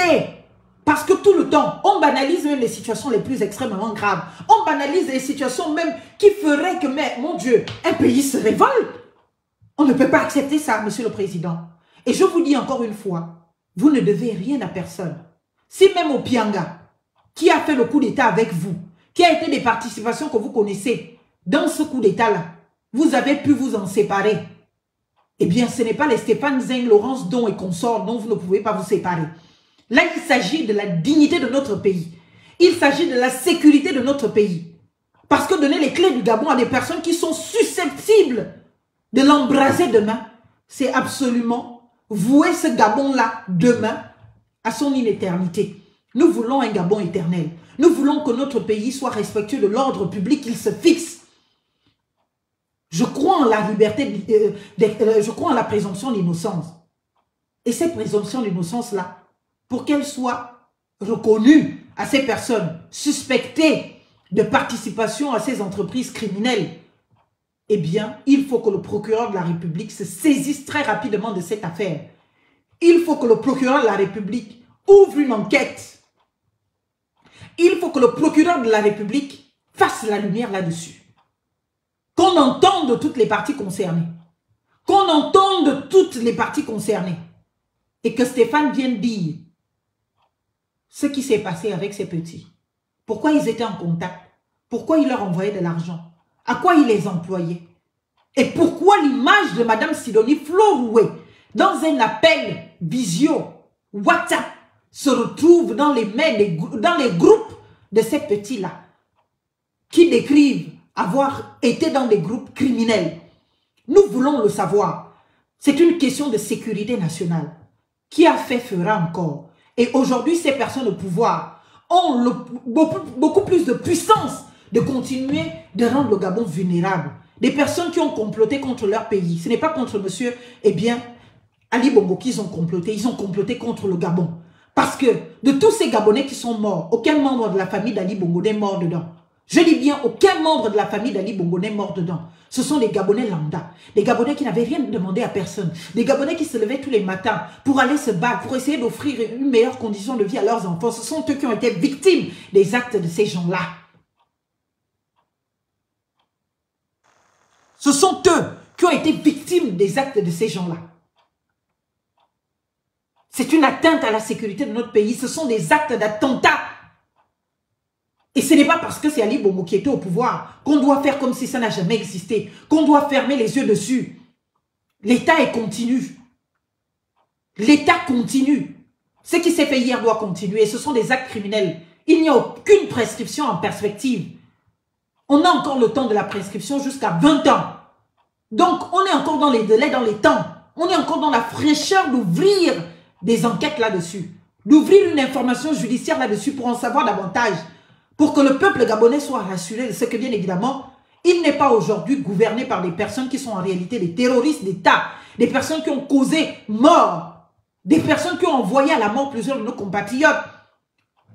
Parce que tout le temps, on banalise même les situations les plus extrêmement graves. On banalise les situations même qui feraient que, mais, mon Dieu, un pays se révolte. On ne peut pas accepter ça, Monsieur le Président. Et je vous dis encore une fois, vous ne devez rien à personne. Si même Opianga, qui a fait le coup d'État avec vous, qui a été des participations que vous connaissez dans ce coup d'État-là, vous avez pu vous en séparer. Eh bien, ce n'est pas les Stéphane Zeng, Laurence Don et consorts dont vous ne pouvez pas vous séparer. Là, il s'agit de la dignité de notre pays. Il s'agit de la sécurité de notre pays. Parce que donner les clés du Gabon à des personnes qui sont susceptibles de l'embraser demain, c'est absolument vouer ce Gabon-là demain à son inéternité. Nous voulons un Gabon éternel. Nous voulons que notre pays soit respectueux de l'ordre public qu'il se fixe. Je crois en la liberté, je crois en la présomption d'innocence. Et cette présomption d'innocence-là, pour qu'elle soit reconnue à ces personnes suspectées de participation à ces entreprises criminelles, eh bien, il faut que le procureur de la République se saisisse très rapidement de cette affaire. Il faut que le procureur de la République ouvre une enquête. Il faut que le procureur de la République fasse la lumière là-dessus. Qu'on entende toutes les parties concernées. Qu'on entende toutes les parties concernées. Et que Stéphane vienne dire ce qui s'est passé avec ces petits. Pourquoi ils étaient en contact. Pourquoi il leur envoyait de l'argent. À quoi il les employait. Et pourquoi l'image de Mme Sidonie Owoye dans un appel visio, WhatsApp, se retrouve dans les mails, dans les groupes de ces petits-là qui décrivent avoir été dans des groupes criminels. Nous voulons le savoir. C'est une question de sécurité nationale. Qui a fait fera encore. Et aujourd'hui, ces personnes au pouvoir ont beaucoup plus de puissance de continuer de rendre le Gabon vulnérable. Des personnes qui ont comploté contre leur pays. Ce n'est pas contre monsieur, eh bien, Ali Bongo qu'ils ont comploté. Ils ont comploté contre le Gabon. Parce que de tous ces Gabonais qui sont morts, aucun membre de la famille d'Ali Bongo n'est mort dedans. Je dis bien, aucun membre de la famille d'Ali Bongo n'est mort dedans. Ce sont des Gabonais lambda, des Gabonais qui n'avaient rien demandé à personne, des Gabonais qui se levaient tous les matins pour aller se battre, pour essayer d'offrir une meilleure condition de vie à leurs enfants. Ce sont eux qui ont été victimes des actes de ces gens-là. Ce sont eux qui ont été victimes des actes de ces gens-là. C'est une atteinte à la sécurité de notre pays. Ce sont des actes d'attentat. Et ce n'est pas parce que c'est Ali Bongo qui était au pouvoir qu'on doit faire comme si ça n'a jamais existé, qu'on doit fermer les yeux dessus. L'État est continu. L'État continue. Ce qui s'est fait hier doit continuer. Ce sont des actes criminels. Il n'y a aucune prescription en perspective. On a encore le temps de la prescription jusqu'à 20 ans. Donc, on est encore dans les délais, dans les temps. On est encore dans la fraîcheur d'ouvrir des enquêtes là-dessus. D'ouvrir une information judiciaire là-dessus pour en savoir davantage. Pour que le peuple gabonais soit rassuré de ce que, bien évidemment, il n'est pas aujourd'hui gouverné par des personnes qui sont en réalité des terroristes d'État, des personnes qui ont causé mort, des personnes qui ont envoyé à la mort plusieurs de nos compatriotes,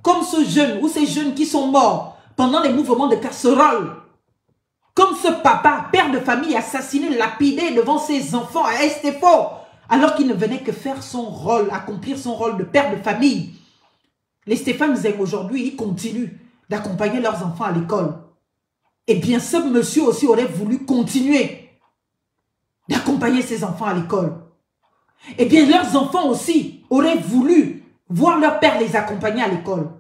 comme ce jeune ou ces jeunes qui sont morts pendant les mouvements de casserole, comme ce papa, père de famille assassiné, lapidé devant ses enfants à Estefo, alors qu'il ne venait que faire son rôle, accomplir son rôle de père de famille. Les Stéphane Zeng aujourd'hui, ils continuent d'accompagner leurs enfants à l'école. Eh bien, ce monsieur aussi aurait voulu continuer d'accompagner ses enfants à l'école. Eh bien, leurs enfants aussi auraient voulu voir leur père les accompagner à l'école.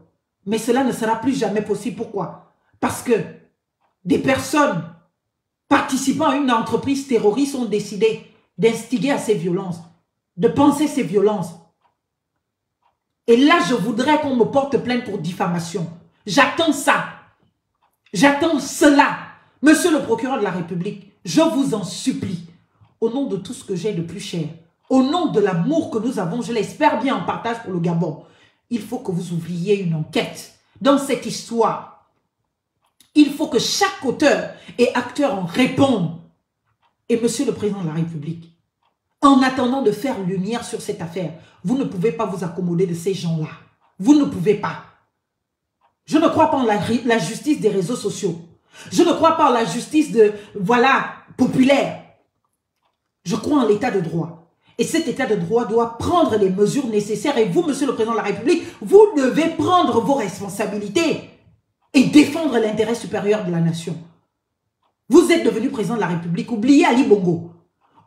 Mais cela ne sera plus jamais possible. Pourquoi? Parce que des personnes participant à une entreprise terroriste ont décidé d'instiguer à ces violences, de penser ces violences. Et là, je voudrais qu'on me porte plainte pour diffamation. J'attends ça. J'attends cela. Monsieur le procureur de la République, je vous en supplie, au nom de tout ce que j'ai de plus cher, au nom de l'amour que nous avons, je l'espère bien en partage pour le Gabon, il faut que vous ouvriez une enquête dans cette histoire. Il faut que chaque auteur et acteur en réponde. Et monsieur le président de la République, en attendant de faire lumière sur cette affaire, vous ne pouvez pas vous accommoder de ces gens-là. Vous ne pouvez pas. Je ne crois pas en la justice des réseaux sociaux. Je ne crois pas en la justice populaire. Je crois en l'état de droit. Et cet état de droit doit prendre les mesures nécessaires. Et vous, monsieur le président de la République, vous devez prendre vos responsabilités et défendre l'intérêt supérieur de la nation. Vous êtes devenu président de la République. Oubliez Ali Bongo.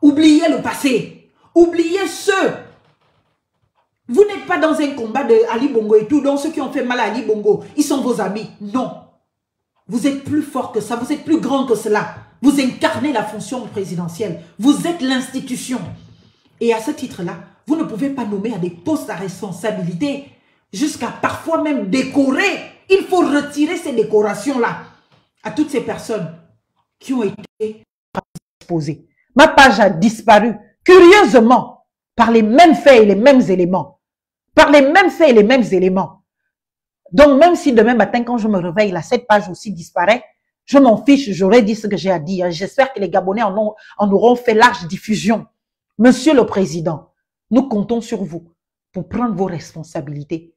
Oubliez le passé. Oubliez ceux. Vous n'êtes pas dans un combat de Ali Bongo et tout. Donc ceux qui ont fait mal à Ali Bongo, ils sont vos amis. Non. Vous êtes plus fort que ça. Vous êtes plus grand que cela. Vous incarnez la fonction présidentielle. Vous êtes l'institution. Et à ce titre-là, vous ne pouvez pas nommer à des postes à responsabilité, jusqu'à parfois même décorer. Il faut retirer ces décorations-là à toutes ces personnes qui ont été exposées. Ma page a disparu, curieusement, par les mêmes faits et les mêmes éléments. Par les mêmes faits et les mêmes éléments. Donc, même si demain matin, quand je me réveille, là, cette page aussi disparaît, je m'en fiche, j'aurais dit ce que j'ai à dire. J'espère que les Gabonais en auront fait large diffusion. Monsieur le Président, nous comptons sur vous pour prendre vos responsabilités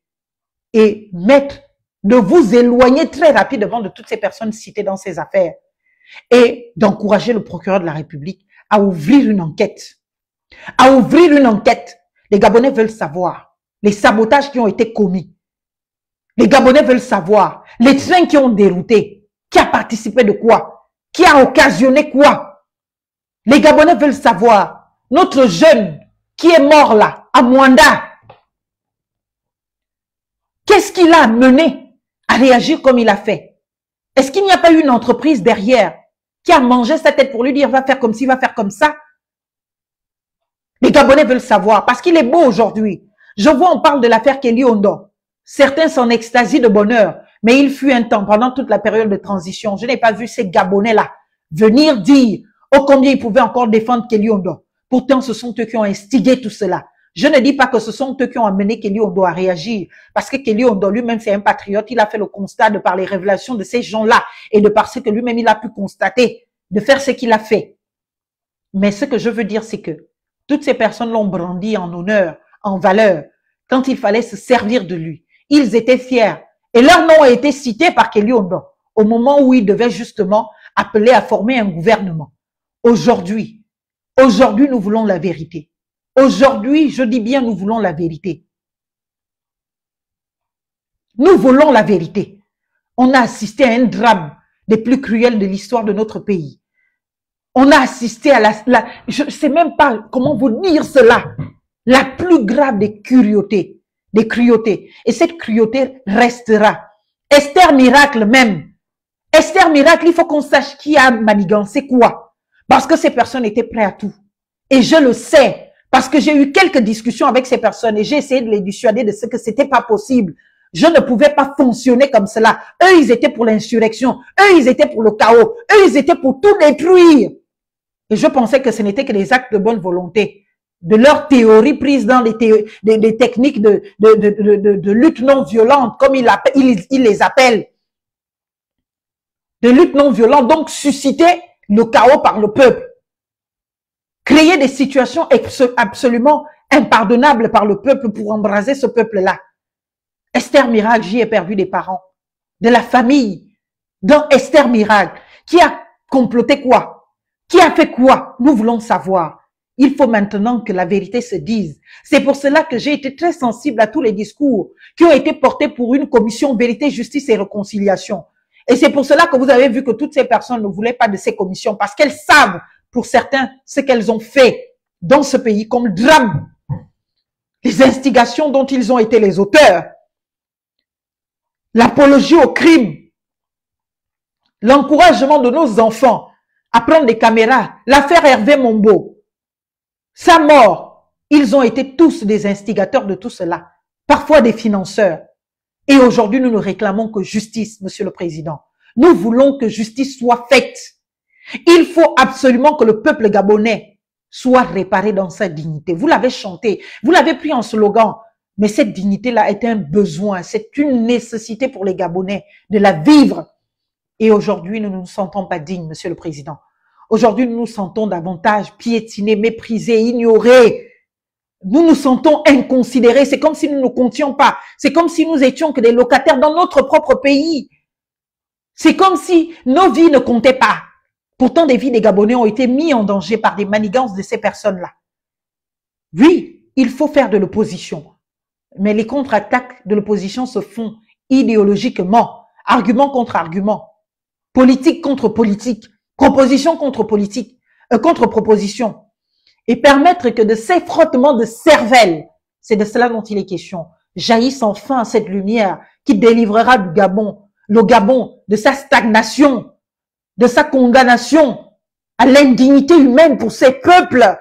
et de vous éloigner très rapidement de toutes ces personnes citées dans ces affaires et d'encourager le procureur de la République à ouvrir une enquête. À ouvrir une enquête. Les Gabonais veulent savoir les sabotages qui ont été commis. Les Gabonais veulent savoir les trains qui ont dérouté. Qui a participé de quoi? Qui a occasionné quoi? Les Gabonais veulent savoir notre jeune qui est mort là, à Mwanda. Qu'est-ce qui l'a amené à réagir comme il a fait? Est-ce qu'il n'y a pas eu une entreprise derrière qui a mangé sa tête pour lui dire va faire comme ci, va faire comme ça? Les Gabonais veulent savoir parce qu'il est beau aujourd'hui. Je vois, on parle de l'affaire Kelly Ondo. Certains s'en extasient de bonheur, mais il fut un temps, pendant toute la période de transition, je n'ai pas vu ces Gabonais-là venir dire oh combien ils pouvaient encore défendre Kelly Ondo. Pourtant, ce sont eux qui ont instigé tout cela. Je ne dis pas que ce sont eux qui ont amené Kelly Ondo à réagir, parce que Kelly Ondo lui-même, c'est un patriote. Il a fait le constat de par les révélations de ces gens-là et de par ce que lui-même il a pu constater, de faire ce qu'il a fait. Mais ce que je veux dire, c'est que Toutes ces personnes l'ont brandi en honneur, en valeur, quand il fallait se servir de lui. Ils étaient fiers. Et leur nom a été cité par Kelly Ondon au moment où ils devaient justement appeler à former un gouvernement. Aujourd'hui, nous voulons la vérité. Aujourd'hui, je dis bien, nous voulons la vérité. Nous voulons la vérité. On a assisté à un drame des plus cruels de l'histoire de notre pays. On a assisté à je ne sais même pas comment vous dire cela, la plus grave des cruautés. Et cette cruauté restera. Esther Miracle même. Esther Miracle, il faut qu'on sache qui a manigancé quoi. Parce que ces personnes étaient prêtes à tout. Et je le sais. Parce que j'ai eu quelques discussions avec ces personnes et j'ai essayé de les dissuader de ce que c'était pas possible. Je ne pouvais pas fonctionner comme cela. Eux, ils étaient pour l'insurrection. Eux, ils étaient pour le chaos. Eux, ils étaient pour tout détruire. Et je pensais que ce n'était que des actes de bonne volonté, de leur théorie prise dans des techniques de lutte non violente, comme il les appelle. De lutte non violente, donc susciter le chaos par le peuple. Créer des situations absolument impardonnables par le peuple pour embraser ce peuple-là. Esther Miracle, j'y ai perdu des parents, de la famille, dans Esther Miracle, qui a comploté quoi? Qui a fait quoi? Nous voulons savoir. Il faut maintenant que la vérité se dise. C'est pour cela que j'ai été très sensible à tous les discours qui ont été portés pour une commission vérité, justice et réconciliation. Et c'est pour cela que vous avez vu que toutes ces personnes ne voulaient pas de ces commissions parce qu'elles savent, pour certains, ce qu'elles ont fait dans ce pays comme drame. Les instigations dont ils ont été les auteurs. L'apologie au crime. L'encouragement de nos enfants à prendre des caméras, l'affaire Hervé Mombo, sa mort, ils ont été tous des instigateurs de tout cela, parfois des financeurs. Et aujourd'hui, nous ne réclamons que justice, Monsieur le Président. Nous voulons que justice soit faite. Il faut absolument que le peuple gabonais soit réparé dans sa dignité. Vous l'avez chanté, vous l'avez pris en slogan, mais cette dignité-là est un besoin, c'est une nécessité pour les Gabonais de la vivre. Et aujourd'hui, nous ne nous sentons pas dignes, Monsieur le Président. Aujourd'hui, nous nous sentons davantage piétinés, méprisés, ignorés. Nous nous sentons inconsidérés. C'est comme si nous ne comptions pas. C'est comme si nous étions que des locataires dans notre propre pays. C'est comme si nos vies ne comptaient pas. Pourtant, des vies des Gabonais ont été mises en danger par des manigances de ces personnes-là. Oui, il faut faire de l'opposition. Mais les contre-attaques de l'opposition se font idéologiquement, argument contre argument. Politique contre politique, proposition contre politique, contre proposition. Et permettre que de ces frottements de cervelle, c'est de cela dont il est question, jaillisse enfin cette lumière qui délivrera du Gabon, le Gabon de sa stagnation, de sa condamnation à l'indignité humaine pour ces peuples.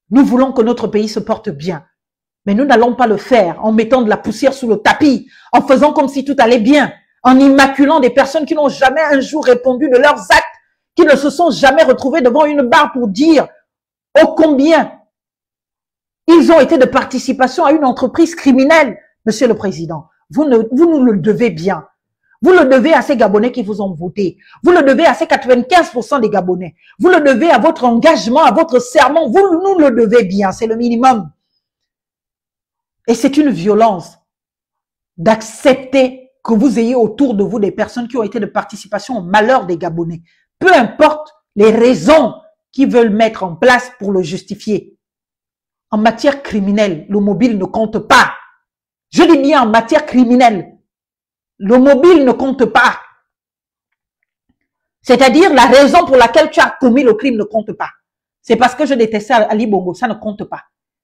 Nous voulons que notre pays se porte bien. Mais nous n'allons pas le faire en mettant de la poussière sous le tapis, en faisant comme si tout allait bien, en immaculant des personnes qui n'ont jamais un jour répondu de leurs actes, qui ne se sont jamais retrouvés devant une barre pour dire ô combien ils ont été de participation à une entreprise criminelle. Monsieur le Président, vous nous le devez bien. Vous le devez à ces Gabonais qui vous ont voté. Vous le devez à ces 95% des Gabonais. Vous le devez à votre engagement, à votre serment. Vous nous le devez bien, c'est le minimum. Et c'est une violence d'accepter que vous ayez autour de vous des personnes qui ont été de participation au malheur des Gabonais. Peu importe les raisons qu'ils veulent mettre en place pour le justifier. En matière criminelle, le mobile ne compte pas. Je dis bien en matière criminelle, le mobile ne compte pas. C'est-à-dire la raison pour laquelle tu as commis le crime ne compte pas. C'est parce que je détestais Ali Bongo, ça ne compte pas.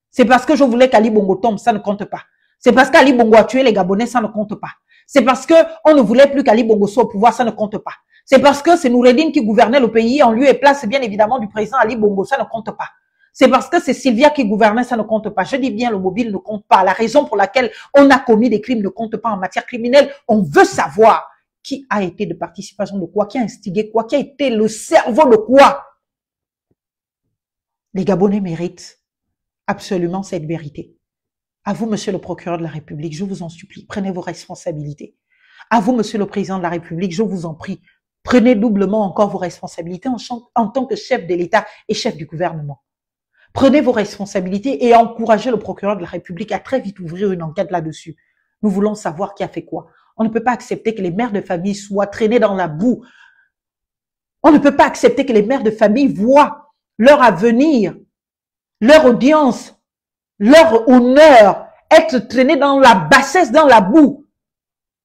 C'est parce que je voulais qu'Ali Bongo tombe, ça ne compte pas. C'est parce qu'Ali Bongo a tué les Gabonais, ça ne compte pas. C'est parce qu'on ne voulait plus qu'Ali Bongo soit au pouvoir, ça ne compte pas. C'est parce que c'est Noureddine qui gouvernait le pays en lieu et place, bien évidemment, du président Ali Bongo, ça ne compte pas. C'est parce que c'est Sylvia qui gouvernait, ça ne compte pas. Je dis bien, le mobile ne compte pas. La raison pour laquelle on a commis des crimes ne compte pas en matière criminelle. On veut savoir qui a été de participation de quoi, qui a instigé quoi, qui a été le cerveau de quoi. Les Gabonais méritent absolument cette vérité. À vous, monsieur le procureur de la République, je vous en supplie, prenez vos responsabilités. À vous, monsieur le président de la République, je vous en prie, prenez doublement encore vos responsabilités en tant que chef de l'État et chef du gouvernement. Prenez vos responsabilités et encouragez le procureur de la République à très vite ouvrir une enquête là-dessus. Nous voulons savoir qui a fait quoi. On ne peut pas accepter que les mères de famille soient traînées dans la boue. On ne peut pas accepter que les mères de famille voient leur avenir, leur audience, leur honneur être traînés dans la bassesse, dans la boue,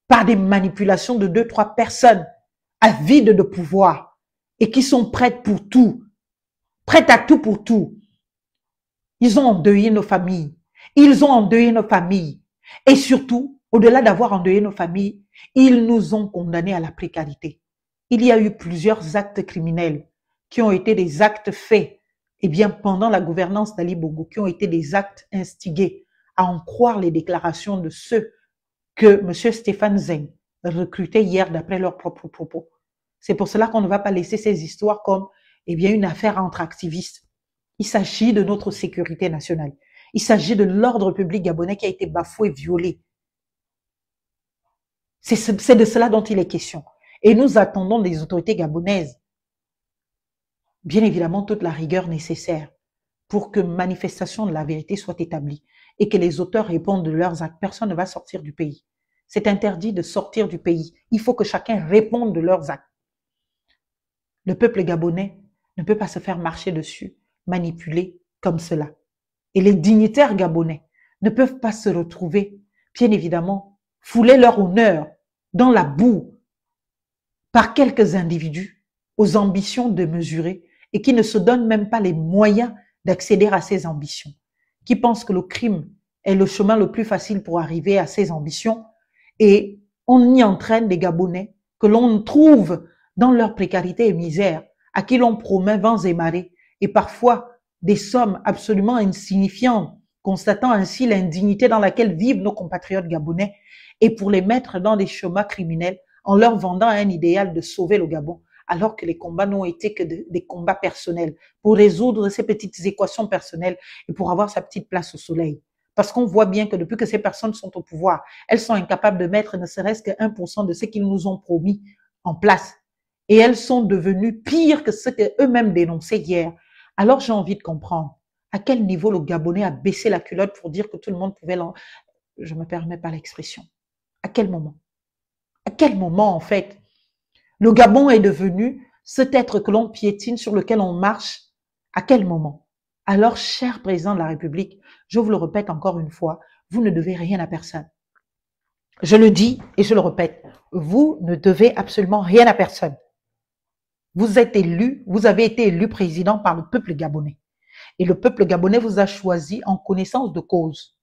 par des manipulations de 2-3 personnes avides de pouvoir et qui sont prêtes pour tout, prêtes à tout pour tout. Ils ont endeuillé nos familles. Ils ont endeuillé nos familles. Et surtout, au-delà d'avoir endeuillé nos familles, ils nous ont condamnés à la précarité. Il y a eu plusieurs actes criminels qui ont été des actes faits, eh bien, pendant la gouvernance d'Ali Bongo, qui ont été des actes instigés, à en croire les déclarations de ceux que M. Stéphane Zeng recrutait hier d'après leurs propres propos. C'est pour cela qu'on ne va pas laisser ces histoires comme, eh bien, une affaire entre activistes. Il s'agit de notre sécurité nationale. Il s'agit de l'ordre public gabonais qui a été bafoué, violé. C'est de cela dont il est question. Et nous attendons des autorités gabonaises, bien évidemment, toute la rigueur nécessaire pour que manifestation de la vérité soit établie et que les auteurs répondent de leurs actes. Personne ne va sortir du pays. C'est interdit de sortir du pays. Il faut que chacun réponde de leurs actes. Le peuple gabonais ne peut pas se faire marcher dessus, manipuler comme cela. Et les dignitaires gabonais ne peuvent pas se retrouver, bien évidemment, fouler leur honneur dans la boue par quelques individus aux ambitions démesurées et qui ne se donnent même pas les moyens d'accéder à ces ambitions, qui pensent que le crime est le chemin le plus facile pour arriver à ces ambitions et on y entraîne des Gabonais que l'on trouve dans leur précarité et misère, à qui l'on promet vents et marées et parfois des sommes absolument insignifiantes, constatant ainsi l'indignité dans laquelle vivent nos compatriotes gabonais et pour les mettre dans des chemins criminels en leur vendant un idéal de sauver le Gabon, alors que les combats n'ont été que des combats personnels, pour résoudre ces petites équations personnelles et pour avoir sa petite place au soleil. Parce qu'on voit bien que depuis que ces personnes sont au pouvoir, elles sont incapables de mettre ne serait-ce que 1% de ce qu'ils nous ont promis en place. Et elles sont devenues pires que ce qu'eux-mêmes dénonçaient hier. Alors j'ai envie de comprendre à quel niveau le Gabonais a baissé la culotte pour dire que tout le monde pouvait je me permets pas l'expression. À quel moment? À quel moment, en fait, le Gabon est devenu cet être que l'on piétine, sur lequel on marche? À quel moment? Alors, cher président de la République, je vous le répète encore une fois, vous ne devez rien à personne. Je le dis et je le répète, vous ne devez absolument rien à personne. Vous êtes élu, vous avez été élu président par le peuple gabonais. Et le peuple gabonais vous a choisi en connaissance de cause,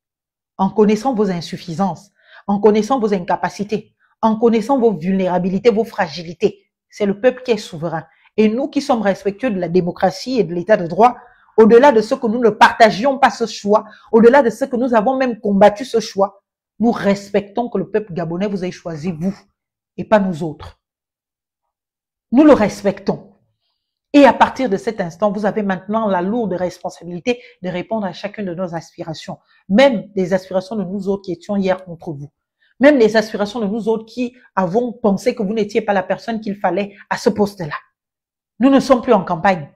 en connaissant vos insuffisances, en connaissant vos incapacités, en connaissant vos vulnérabilités, vos fragilités. C'est le peuple qui est souverain. Et nous qui sommes respectueux de la démocratie et de l'état de droit, au-delà de ce que nous ne partagions pas ce choix, au-delà de ce que nous avons même combattu ce choix, nous respectons que le peuple gabonais vous ait choisi, vous, et pas nous autres. Nous le respectons. Et à partir de cet instant, vous avez maintenant la lourde responsabilité de répondre à chacune de nos aspirations, même les aspirations de nous autres qui étions hier contre vous. Même les aspirations de nous autres qui avons pensé que vous n'étiez pas la personne qu'il fallait à ce poste-là. Nous ne sommes plus en campagne.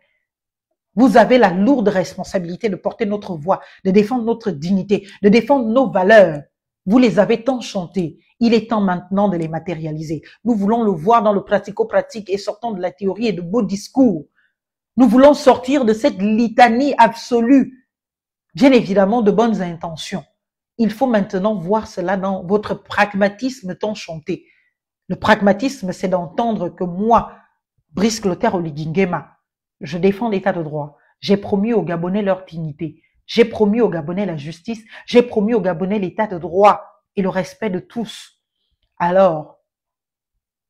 Vous avez la lourde responsabilité de porter notre voix, de défendre notre dignité, de défendre nos valeurs. Vous les avez tant chantées. Il est temps maintenant de les matérialiser. Nous voulons le voir dans le pratico-pratique et sortant de la théorie et de beaux discours. Nous voulons sortir de cette litanie absolue, bien évidemment de bonnes intentions. Il faut maintenant voir cela dans votre pragmatisme tant chanté. Le pragmatisme, c'est d'entendre que moi, Brice Clotaire Oligingema, je défends l'état de droit. J'ai promis aux Gabonais leur dignité. J'ai promis aux Gabonais la justice. J'ai promis aux Gabonais l'état de droit et le respect de tous. Alors,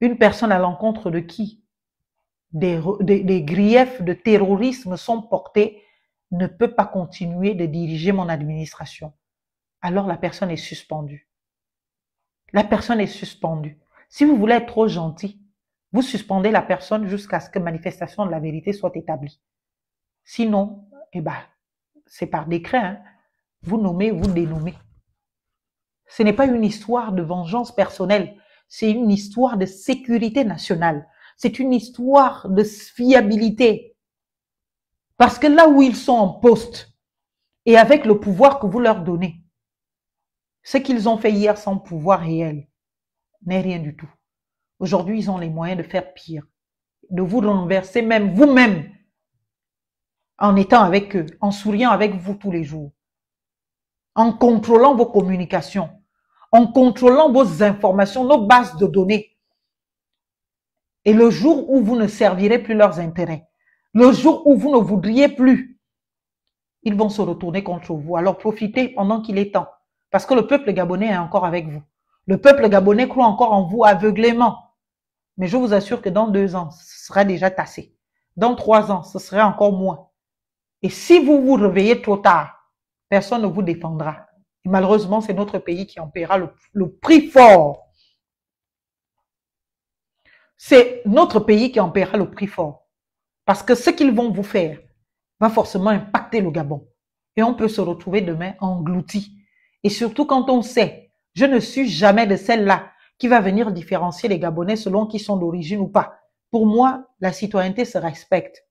une personne à l'encontre de qui des griefs de terrorisme sont portés ne peut pas continuer de diriger mon administration. Alors la personne est suspendue. La personne est suspendue. Si vous voulez être trop gentil, vous suspendez la personne jusqu'à ce que manifestation de la vérité soit établie. Sinon, eh ben, c'est par décret, hein. Vous nommez, vous dénommez. Ce n'est pas une histoire de vengeance personnelle, c'est une histoire de sécurité nationale. C'est une histoire de fiabilité. Parce que là où ils sont en poste, Et avec le pouvoir que vous leur donnez, ce qu'ils ont fait hier sans pouvoir réel n'est rien du tout. Aujourd'hui, ils ont les moyens de faire pire, de vous renverser même vous-même en étant avec eux, en souriant avec vous tous les jours, en contrôlant vos communications, en contrôlant vos informations, nos bases de données. Et le jour où vous ne servirez plus leurs intérêts, le jour où vous ne voudriez plus, ils vont se retourner contre vous. Alors profitez pendant qu'il est temps. Parce que le peuple gabonais est encore avec vous. Le peuple gabonais croit encore en vous aveuglément. Mais je vous assure que dans 2 ans, ce sera déjà tassé. Dans 3 ans, ce sera encore moins. Et si vous vous réveillez trop tard, personne ne vous défendra. Et malheureusement, c'est notre pays qui en paiera le prix fort. C'est notre pays qui en paiera le prix fort. Parce que ce qu'ils vont vous faire va forcément impacter le Gabon. Et on peut se retrouver demain englouti. Et surtout quand on sait, je ne suis jamais de celle-là qui va venir différencier les Gabonais selon qui sont d'origine ou pas. Pour moi, la citoyenneté se respecte.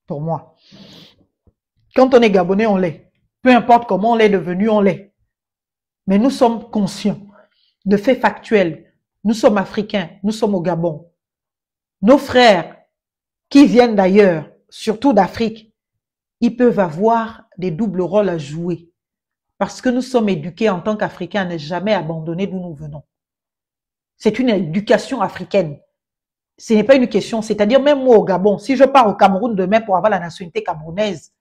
Pour moi. Quand on est Gabonais, on l'est. Peu importe comment on l'est devenu, on l'est. Mais nous sommes conscients de faits factuels. Nous sommes africains, nous sommes au Gabon. Nos frères qui viennent d'ailleurs, surtout d'Afrique, ils peuvent avoir des doubles rôles à jouer. Parce que nous sommes éduqués en tant qu'Africains à ne jamais abandonner d'où nous venons. C'est une éducation africaine. Ce n'est pas une question, c'est-à-dire même moi au Gabon, si je pars au Cameroun demain pour avoir la nationalité camerounaise,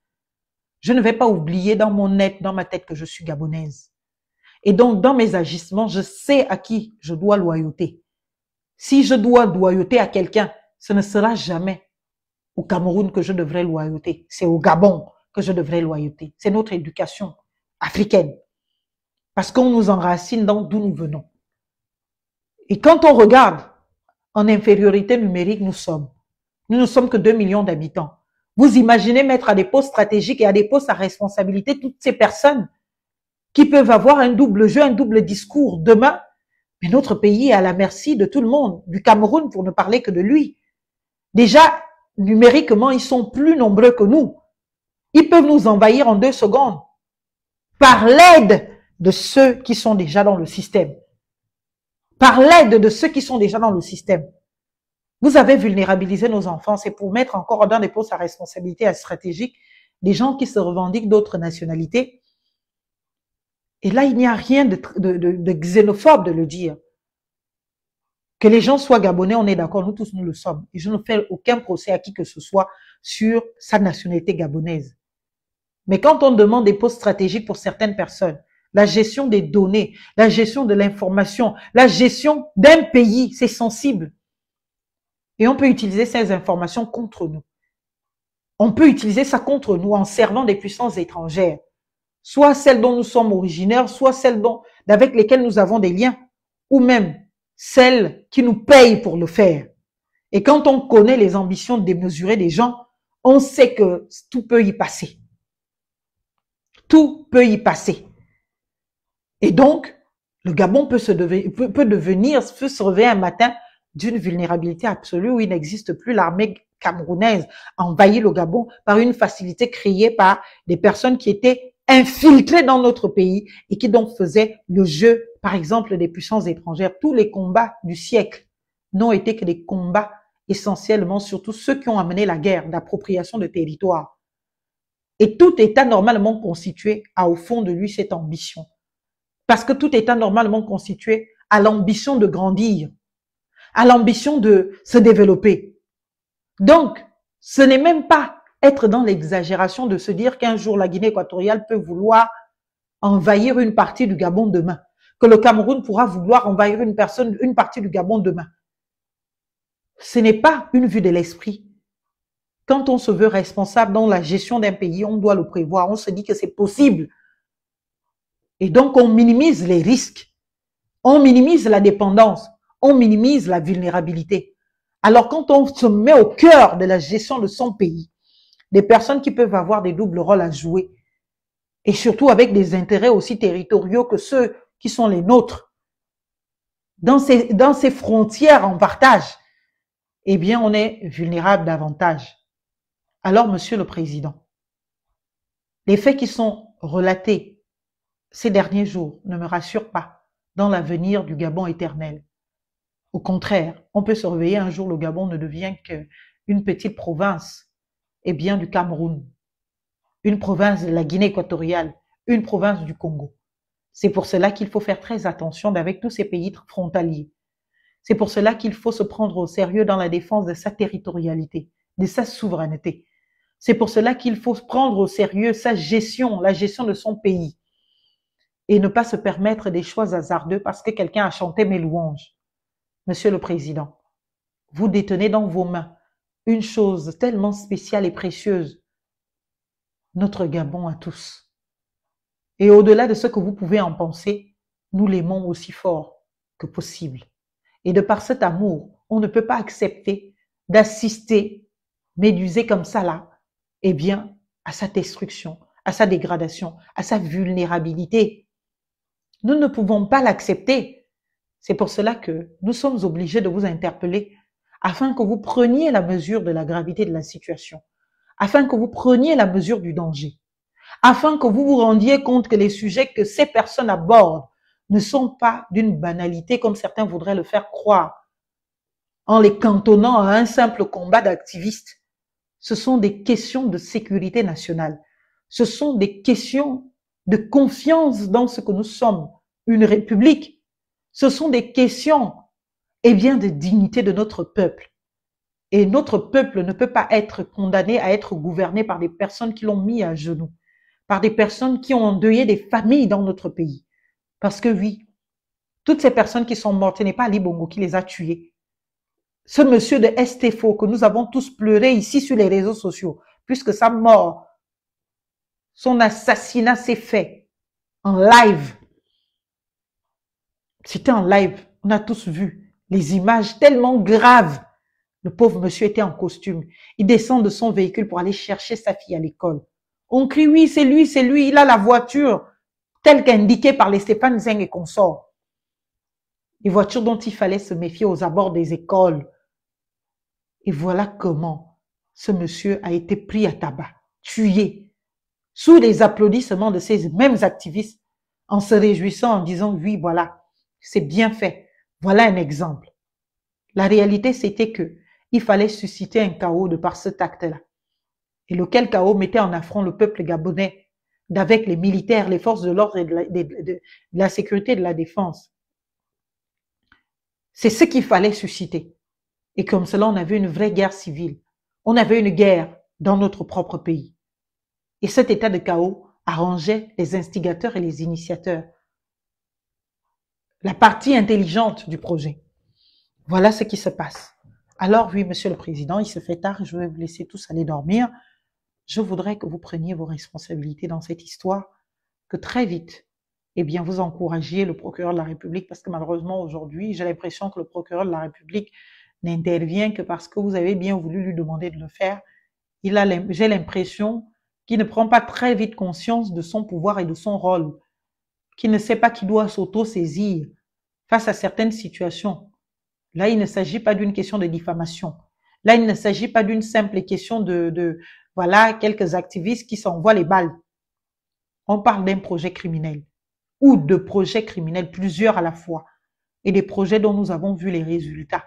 je ne vais pas oublier dans ma tête que je suis gabonaise. Et donc, dans mes agissements, je sais à qui je dois loyauté. Si je dois loyauté à quelqu'un, ce ne sera jamais au Cameroun que je devrais loyauté. C'est au Gabon que je devrais loyauté. C'est notre éducation africaine. Parce qu'on nous enracine dans d'où nous venons. Et quand on regarde en infériorité numérique, nous ne sommes que 2 millions d'habitants. Vous imaginez mettre à des postes stratégiques et à des postes à responsabilité toutes ces personnes qui peuvent avoir un double jeu, un double discours demain. Mais notre pays est à la merci de tout le monde, du Cameroun pour ne parler que de lui. Déjà, numériquement, ils sont plus nombreux que nous. Ils peuvent nous envahir en 2 secondes par l'aide de ceux qui sont déjà dans le système. Par l'aide de ceux qui sont déjà dans le système. Vous avez vulnérabilisé nos enfants, c'est pour mettre encore dans des postes à responsabilité stratégique des gens qui se revendiquent d'autres nationalités. Et là, il n'y a rien de xénophobe de le dire. Que les gens soient gabonais, on est d'accord, nous tous nous le sommes. Et je ne fais aucun procès à qui que ce soit sur sa nationalité gabonaise. Mais quand on demande des postes stratégiques pour certaines personnes, la gestion des données, la gestion de l'information, la gestion d'un pays, c'est sensible. Et on peut utiliser ces informations contre nous. On peut utiliser ça contre nous en servant des puissances étrangères. Soit celles dont nous sommes originaires, soit celles avec lesquelles nous avons des liens, ou même celles qui nous payent pour le faire. Et quand on connaît les ambitions démesurées des gens, on sait que tout peut y passer. Tout peut y passer. Et donc, le Gabon peut se réveiller un matin d'une vulnérabilité absolue où il n'existe plus. L'armée camerounaise envahit le Gabon par une facilité créée par des personnes qui étaient infiltrées dans notre pays et qui donc faisaient le jeu, par exemple, des puissances étrangères. Tous les combats du siècle n'ont été que des combats essentiellement, surtout ceux qui ont amené la guerre d'appropriation de territoire. Et tout État normalement constitué a au fond de lui cette ambition. Parce que tout État normalement constitué a l'ambition de grandir, a l'ambition de se développer. Donc, ce n'est même pas être dans l'exagération de se dire qu'un jour la Guinée équatoriale peut vouloir envahir une partie du Gabon demain, que le Cameroun pourra vouloir envahir une partie du Gabon demain. Ce n'est pas une vue de l'esprit. Quand on se veut responsable dans la gestion d'un pays, on doit le prévoir, on se dit que c'est possible. Et donc, on minimise les risques, on minimise la dépendance, on minimise la vulnérabilité. Alors, quand on se met au cœur de la gestion de son pays, des personnes qui peuvent avoir des doubles rôles à jouer, et surtout avec des intérêts aussi territoriaux que ceux qui sont les nôtres, dans ces frontières en partage, eh bien, on est vulnérable davantage. Alors, Monsieur le Président, Les faits qui sont relatés ces derniers jours ne me rassurent pas dans l'avenir du Gabon éternel. Au contraire, on peut se réveiller un jour, le Gabon ne devient qu'une petite province, et bien du Cameroun, une province de la Guinée équatoriale, une province du Congo. C'est pour cela qu'il faut faire très attention avec tous ces pays frontaliers. C'est pour cela qu'il faut se prendre au sérieux dans la défense de sa territorialité, de sa souveraineté. C'est pour cela qu'il faut prendre au sérieux sa gestion, la gestion de son pays, et ne pas se permettre des choix hasardeux parce que quelqu'un a chanté mes louanges. Monsieur le Président, vous détenez dans vos mains une chose tellement spéciale et précieuse, notre Gabon à tous. Et au-delà de ce que vous pouvez en penser, nous l'aimons aussi fort que possible. Et de par cet amour, on ne peut pas accepter d'assister, médusé comme ça là, eh bien, à sa destruction, à sa dégradation, à sa vulnérabilité. Nous ne pouvons pas l'accepter. C'est pour cela que nous sommes obligés de vous interpeller afin que vous preniez la mesure de la gravité de la situation, afin que vous preniez la mesure du danger, afin que vous vous rendiez compte que les sujets que ces personnes abordent ne sont pas d'une banalité comme certains voudraient le faire croire, en les cantonnant à un simple combat d'activistes. Ce sont des questions de sécurité nationale. Ce sont des questions de confiance dans ce que nous sommes, une république. Ce sont des questions, eh bien, de dignité de notre peuple. Et notre peuple ne peut pas être condamné à être gouverné par des personnes qui l'ont mis à genoux, par des personnes qui ont endeuillé des familles dans notre pays. Parce que oui, toutes ces personnes qui sont mortes, ce n'est pas Ali Bongo qui les a tuées. Ce monsieur de Estefo que nous avons tous pleuré ici sur les réseaux sociaux, puisque sa mort, son assassinat s'est fait en live. C'était en live, on a tous vu les images tellement graves. Le pauvre monsieur était en costume. Il descend de son véhicule pour aller chercher sa fille à l'école. On crie oui, c'est lui, il a la voiture telle qu'indiquée par les Stéphane Zeng et consorts. Les voitures dont il fallait se méfier aux abords des écoles. Et voilà comment ce monsieur a été pris à tabac, tué, sous les applaudissements de ces mêmes activistes, en se réjouissant, en disant oui, voilà, c'est bien fait, voilà un exemple. La réalité, c'était que il fallait susciter un chaos de par cet acte-là. Et lequel chaos mettait en affront le peuple gabonais, d'avec les militaires, les forces de l'ordre et de la sécurité et de la défense. C'est ce qu'il fallait susciter. Et comme cela, on avait une vraie guerre civile. On avait une guerre dans notre propre pays. Et cet état de chaos arrangeait les instigateurs et les initiateurs. La partie intelligente du projet. Voilà ce qui se passe. Alors oui, Monsieur le Président, il se fait tard, je vais vous laisser tous aller dormir. Je voudrais que vous preniez vos responsabilités dans cette histoire, que très vite, eh bien, vous encouragiez le procureur de la République, parce que malheureusement, aujourd'hui, j'ai l'impression que le procureur de la République n'intervient que parce que vous avez bien voulu lui demander de le faire. J'ai l'impression qu'il ne prend pas très vite conscience de son pouvoir et de son rôle, qu'il ne sait pas qu'il doit s'auto-saisir face à certaines situations. Là, il ne s'agit pas d'une question de diffamation. Là, il ne s'agit pas d'une simple question voilà, quelques activistes qui s'envoient les balles. On parle d'un projet criminel ou de projets criminels, plusieurs à la fois, et des projets dont nous avons vu les résultats.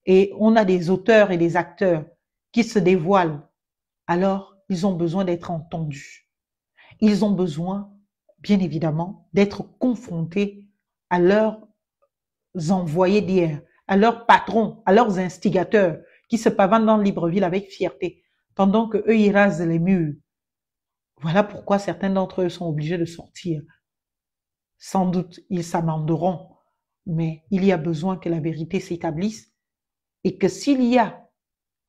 Et on a des auteurs et des acteurs qui se dévoilent. Alors, ils ont besoin d'être entendus. Ils ont besoin, bien évidemment, d'être confrontés à leurs envoyés d'hier, à leurs patrons, à leurs instigateurs qui se pavanent dans Libreville avec fierté, pendant que eux ils rasent les murs. Voilà pourquoi certains d'entre eux sont obligés de sortir. Sans doute, ils s'amenderont, mais il y a besoin que la vérité s'établisse et que s'il y a,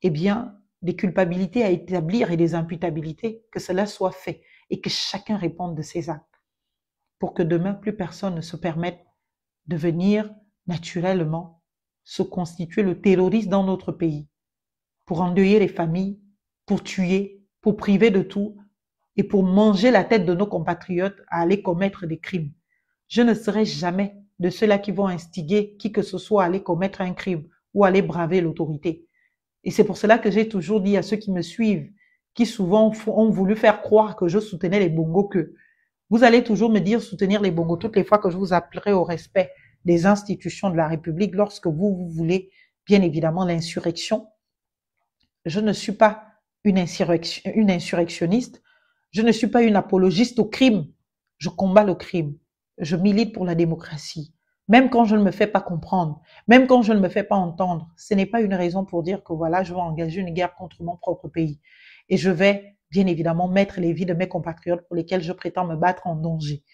eh bien, des culpabilités à établir et des imputabilités, que cela soit fait et que chacun réponde de ses actes pour que demain, plus personne ne se permette de venir naturellement se constituer le terroriste dans notre pays, pour endeuiller les familles, pour tuer, pour priver de tout et pour manger la tête de nos compatriotes à aller commettre des crimes. Je ne serai jamais de ceux-là qui vont instiguer qui que ce soit à aller commettre un crime ou à aller braver l'autorité. Et c'est pour cela que j'ai toujours dit à ceux qui me suivent, qui souvent ont voulu faire croire que je soutenais les Bongos, que vous allez toujours me dire soutenir les Bongos toutes les fois que je vous appellerai au respect des institutions de la République lorsque vous voulez, bien évidemment, l'insurrection. Je ne suis pas une insurrectionniste. Je ne suis pas une apologiste au crime. Je combats le crime. Je milite pour la démocratie. Même quand je ne me fais pas comprendre, même quand je ne me fais pas entendre, ce n'est pas une raison pour dire que voilà, je vais engager une guerre contre mon propre pays. Et je vais, bien évidemment, mettre les vies de mes compatriotes pour lesquels je prétends me battre en danger.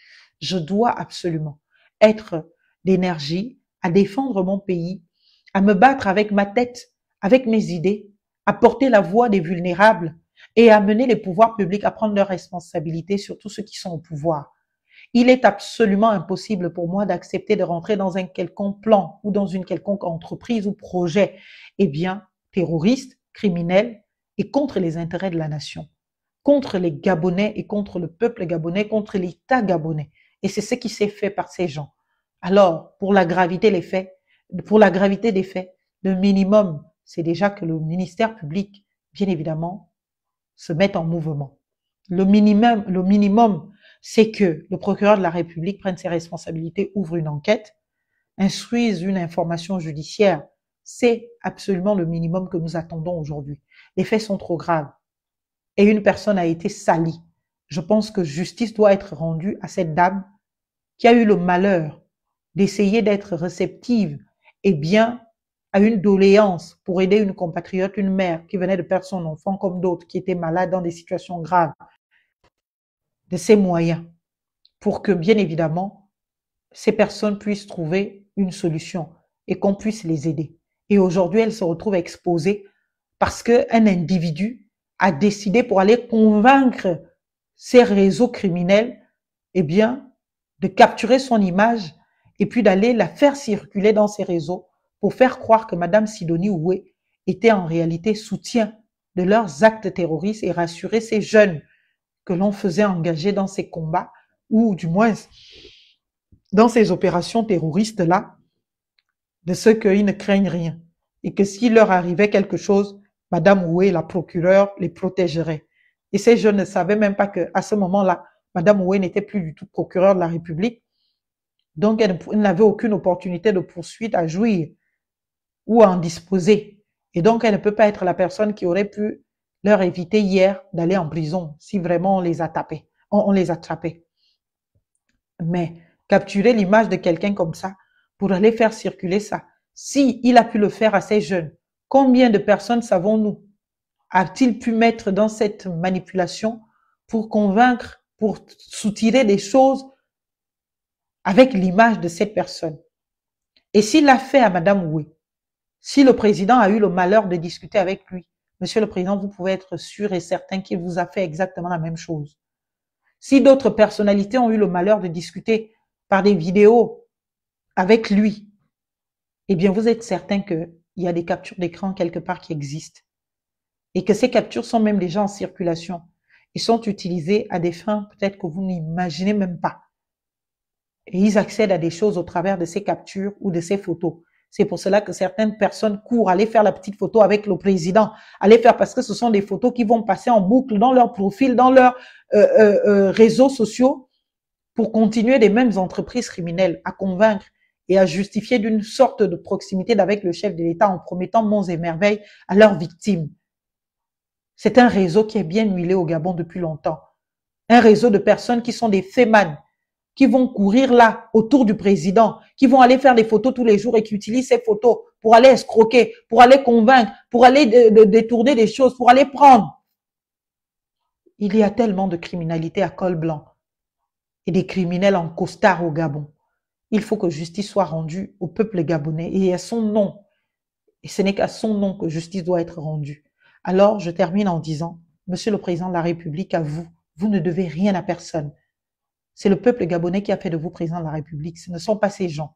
Je dois absolument être d'énergie à défendre mon pays, à me battre avec ma tête, avec mes idées, à porter la voix des vulnérables et à amener les pouvoirs publics à prendre leurs responsabilités sur tous ceux qui sont au pouvoir. Il est absolument impossible pour moi d'accepter de rentrer dans un quelconque plan ou dans une quelconque entreprise ou projet, terroriste, criminel et contre les intérêts de la nation, contre les Gabonais et contre le peuple gabonais, contre l'État gabonais. Et c'est ce qui s'est fait par ces gens. Alors, pour la gravité des faits, le minimum, c'est déjà que le ministère public, bien évidemment, se mette en mouvement. Le minimum, c'est que le procureur de la République prenne ses responsabilités, ouvre une enquête, instruise une information judiciaire. C'est absolument le minimum que nous attendons aujourd'hui. Les faits sont trop graves et une personne a été salie. Je pense que justice doit être rendue à cette dame qui a eu le malheur d'essayer d'être réceptive à une doléance pour aider une compatriote, une mère qui venait de perdre son enfant comme d'autres qui étaient malades dans des situations graves, de ses moyens pour que, bien évidemment, ces personnes puissent trouver une solution et qu'on puisse les aider. Et aujourd'hui, elle se retrouve exposée parce qu'un individu a décidé pour aller convaincre ces réseaux criminels, de capturer son image et puis d'aller la faire circuler dans ces réseaux pour faire croire que Madame Sidonie Oué était en réalité soutien de leurs actes terroristes et rassurer ces jeunes que l'on faisait engager dans ces combats ou du moins dans ces opérations terroristes-là, de ce qu'ils ne craignent rien et que s'il leur arrivait quelque chose, Madame Oué, la procureure, les protégerait. Et ces jeunes ne savaient même pas qu'à ce moment-là, Madame Oué n'était plus du tout procureure de la République. Donc, elle n'avait aucune opportunité de poursuite à jouir ou à en disposer. Et donc, elle ne peut pas être la personne qui aurait pu leur éviter hier d'aller en prison si vraiment on les attrapait. Mais capturer l'image de quelqu'un comme ça pour aller faire circuler ça, si il a pu le faire à ces jeunes, combien de personnes savons-nous a-t-il pu mettre dans cette manipulation pour convaincre, pour soutirer des choses avec l'image de cette personne? Et s'il l'a fait à Madame Oué, si le président a eu le malheur de discuter avec lui, Monsieur le Président, vous pouvez être sûr et certain qu'il vous a fait exactement la même chose. Si d'autres personnalités ont eu le malheur de discuter par des vidéos avec lui, vous êtes certain qu'il y a des captures d'écran quelque part qui existent et que ces captures sont même déjà en circulation et sont utilisées à des fins peut-être que vous n'imaginez même pas. Et ils accèdent à des choses au travers de ces captures ou de ces photos. C'est pour cela que certaines personnes courent aller faire la petite photo avec le président, parce que ce sont des photos qui vont passer en boucle dans leur profil, dans leurs réseaux sociaux pour continuer des mêmes entreprises criminelles à convaincre et à justifier d'une sorte de proximité avec le chef de l'État en promettant monts et merveilles à leurs victimes. C'est un réseau qui est bien huilé au Gabon depuis longtemps. Un réseau de personnes qui sont des fémanes, qui vont courir là, autour du président, qui vont aller faire des photos tous les jours et qui utilisent ces photos pour aller escroquer, pour aller convaincre, pour aller détourner des choses, pour aller prendre. Il y a tellement de criminalité à col blanc et des criminels en costard au Gabon. Il faut que justice soit rendue au peuple gabonais et à son nom. Et ce n'est qu'à son nom que justice doit être rendue. Alors, je termine en disant, Monsieur le Président de la République, à vous, vous ne devez rien à personne. C'est le peuple gabonais qui a fait de vous président de la République. Ce ne sont pas ces gens.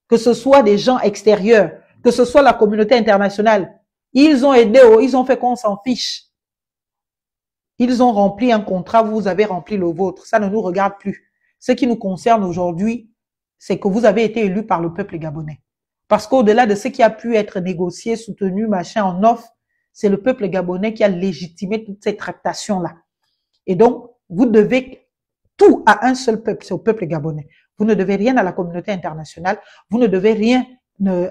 Que ce soit des gens extérieurs, que ce soit la communauté internationale. Ils ont aidé, ils ont fait qu'on s'en fiche. Ils ont rempli un contrat, vous avez rempli le vôtre. Ça ne nous regarde plus. Ce qui nous concerne aujourd'hui, c'est que vous avez été élu par le peuple gabonais. Parce qu'au-delà de ce qui a pu être négocié, soutenu, machin, en offre, c'est le peuple gabonais qui a légitimé toute cette tractation-là. Et donc, vous devez tout à un seul peuple, c'est au peuple gabonais. Vous ne devez rien à la communauté internationale, vous ne devez rien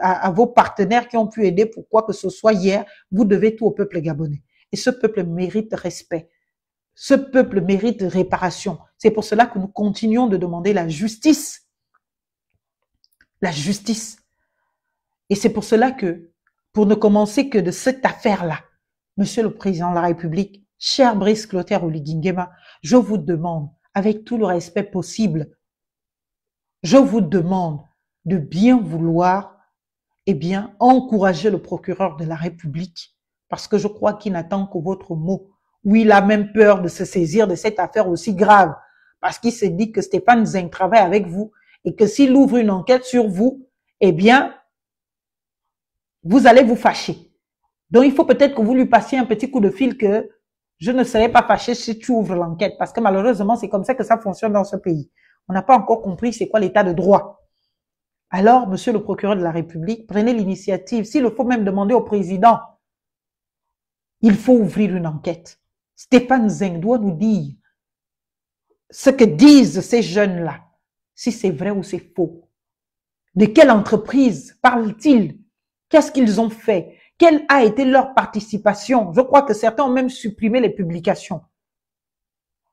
à vos partenaires qui ont pu aider pour quoi que ce soit hier, vous devez tout au peuple gabonais. Et ce peuple mérite respect. Ce peuple mérite réparation. C'est pour cela que nous continuons de demander la justice. La justice. Et c'est pour cela que, pour ne commencer que de cette affaire-là, Monsieur le Président de la République, cher Brice Clotaire Oligui-Nguema, je vous demande, avec tout le respect possible, je vous demande de bien vouloir, eh bien, encourager le procureur de la République, parce que je crois qu'il n'attend que votre mot, où il a même peur de se saisir de cette affaire aussi grave, parce qu'il se dit que Stéphane Zeng travaille avec vous, et que s'il ouvre une enquête sur vous, eh bien, vous allez vous fâcher. Donc, il faut peut-être que vous lui passiez un petit coup de fil que je ne serai pas fâché si tu ouvres l'enquête, parce que malheureusement, c'est comme ça que ça fonctionne dans ce pays. On n'a pas encore compris c'est quoi l'état de droit. Alors, monsieur le procureur de la République, prenez l'initiative. S'il le faut même demander au président, il faut ouvrir une enquête. Stéphane Zeng doit nous dire ce que disent ces jeunes-là, si c'est vrai ou c'est faux. De quelle entreprise parlent-ils? Qu'est-ce qu'ils ont fait? Quelle a été leur participation? Je crois que certains ont même supprimé les publications.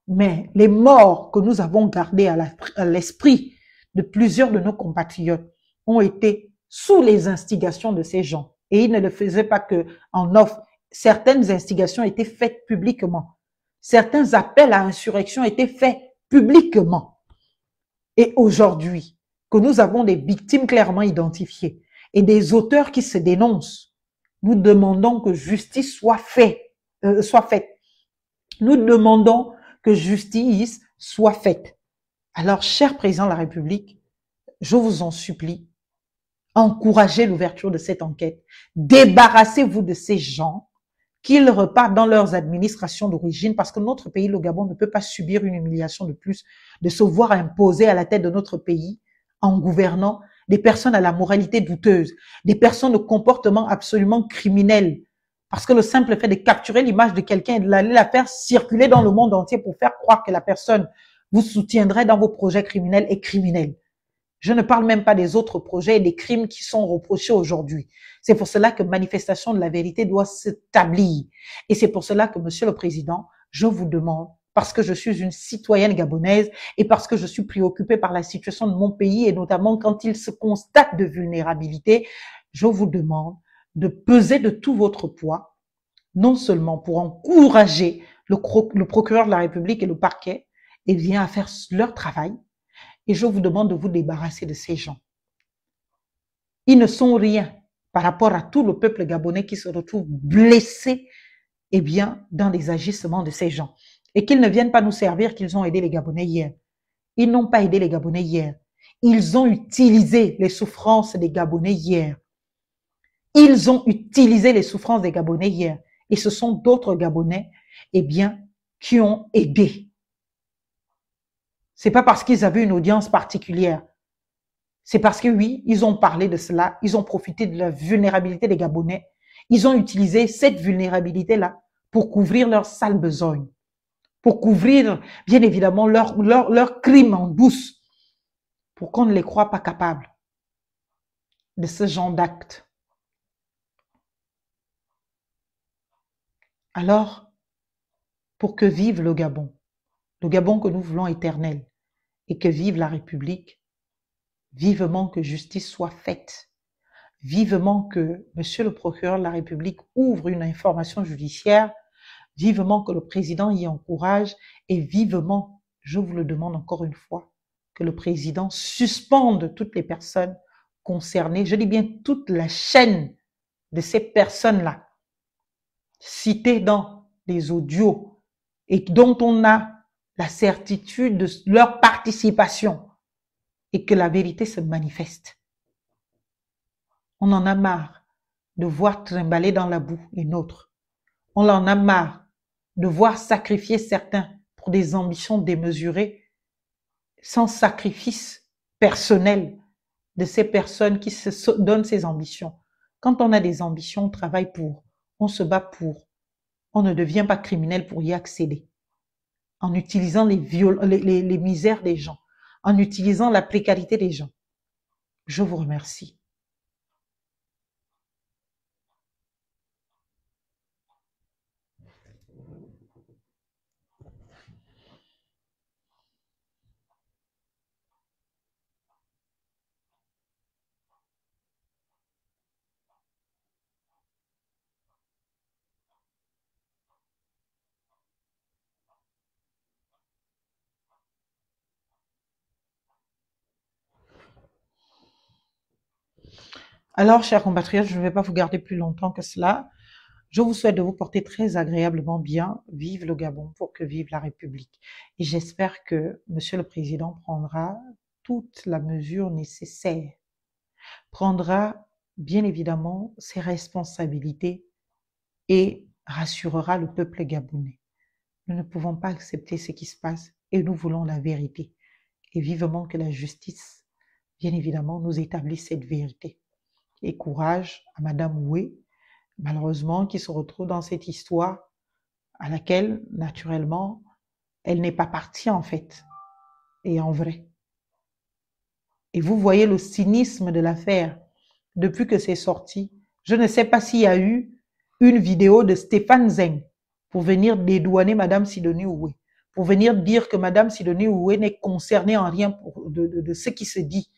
Mais les morts que nous avons gardés à l'esprit de plusieurs de nos compatriotes ont été sous les instigations de ces gens. Et ils ne le faisaient pas que en off. Certaines instigations étaient faites publiquement. Certains appels à insurrection étaient faits publiquement. Et aujourd'hui, que nous avons des victimes clairement identifiées et des auteurs qui se dénoncent, nous demandons que justice soit faite. Nous demandons que justice soit faite. Alors, cher président de la République, je vous en supplie, encouragez l'ouverture de cette enquête. Débarrassez-vous de ces gens, qu'ils repartent dans leurs administrations d'origine, parce que notre pays, le Gabon, ne peut pas subir une humiliation de plus, de se voir imposer à la tête de notre pays, en gouvernant, des personnes à la moralité douteuse, des personnes au comportement absolument criminel, parce que le simple fait de capturer l'image de quelqu'un et de la faire circuler dans le monde entier pour faire croire que la personne vous soutiendrait dans vos projets criminels est criminel. Je ne parle même pas des autres projets et des crimes qui sont reprochés aujourd'hui. C'est pour cela que manifestation de la vérité doit s'établir. Et c'est pour cela que, Monsieur le Président, je vous demande, parce que je suis une citoyenne gabonaise et parce que je suis préoccupée par la situation de mon pays et notamment quand il se constate de vulnérabilité, je vous demande de peser de tout votre poids, non seulement pour encourager le procureur de la République et le parquet, et bien à faire leur travail. Et je vous demande de vous débarrasser de ces gens. Ils ne sont rien par rapport à tout le peuple gabonais qui se retrouve blessé, eh bien, dans les agissements de ces gens. Et qu'ils ne viennent pas nous servir qu'ils ont aidé les Gabonais hier. Ils n'ont pas aidé les Gabonais hier. Ils ont utilisé les souffrances des Gabonais hier. Ils ont utilisé les souffrances des Gabonais hier. Et ce sont d'autres Gabonais, eh bien, qui ont aidé. C'est pas parce qu'ils avaient une audience particulière. C'est parce que oui, ils ont parlé de cela, ils ont profité de la vulnérabilité des Gabonais. Ils ont utilisé cette vulnérabilité-là pour couvrir leurs sales besognes, pour couvrir, bien évidemment, leurs crimes en douce, pour qu'on ne les croie pas capables de ce genre d'actes. Alors, pour que vive le Gabon que nous voulons éternel, et que vive la République, vivement que justice soit faite, vivement que Monsieur le procureur de la République ouvre une information judiciaire, vivement que le président y encourage, et vivement, je vous le demande encore une fois, que le président suspende toutes les personnes concernées, je dis bien toute la chaîne de ces personnes-là, citées dans les audios, et dont on a la certitude de leur participation, et que la vérité se manifeste. On en a marre de voir trimballer dans la boue les nôtres. On en a marre de voir sacrifier certains pour des ambitions démesurées, sans sacrifice personnel de ces personnes qui se donnent ces ambitions. Quand on a des ambitions, on travaille pour. On se bat pour. On ne devient pas criminel pour y accéder. En utilisant les misères des gens, en utilisant la précarité des gens. Je vous remercie. Alors, chers compatriotes, je ne vais pas vous garder plus longtemps que cela. Je vous souhaite de vous porter très agréablement bien. Vive le Gabon pour que vive la République. Et j'espère que Monsieur le Président prendra toute la mesure nécessaire, prendra bien évidemment ses responsabilités et rassurera le peuple gabonais. Nous ne pouvons pas accepter ce qui se passe et nous voulons la vérité. Et vivement que la justice, bien évidemment, nous établisse cette vérité. Et courage à Madame Oué, malheureusement, qui se retrouve dans cette histoire à laquelle, naturellement, elle n'est pas partie en fait, et en vrai. Et vous voyez le cynisme de l'affaire depuis que c'est sorti. Je ne sais pas s'il y a eu une vidéo de Stéphane Zeng pour venir dédouaner Madame Sidonie Oué, pour venir dire que Madame Sidonie Oué n'est concernée en rien de ce qui se dit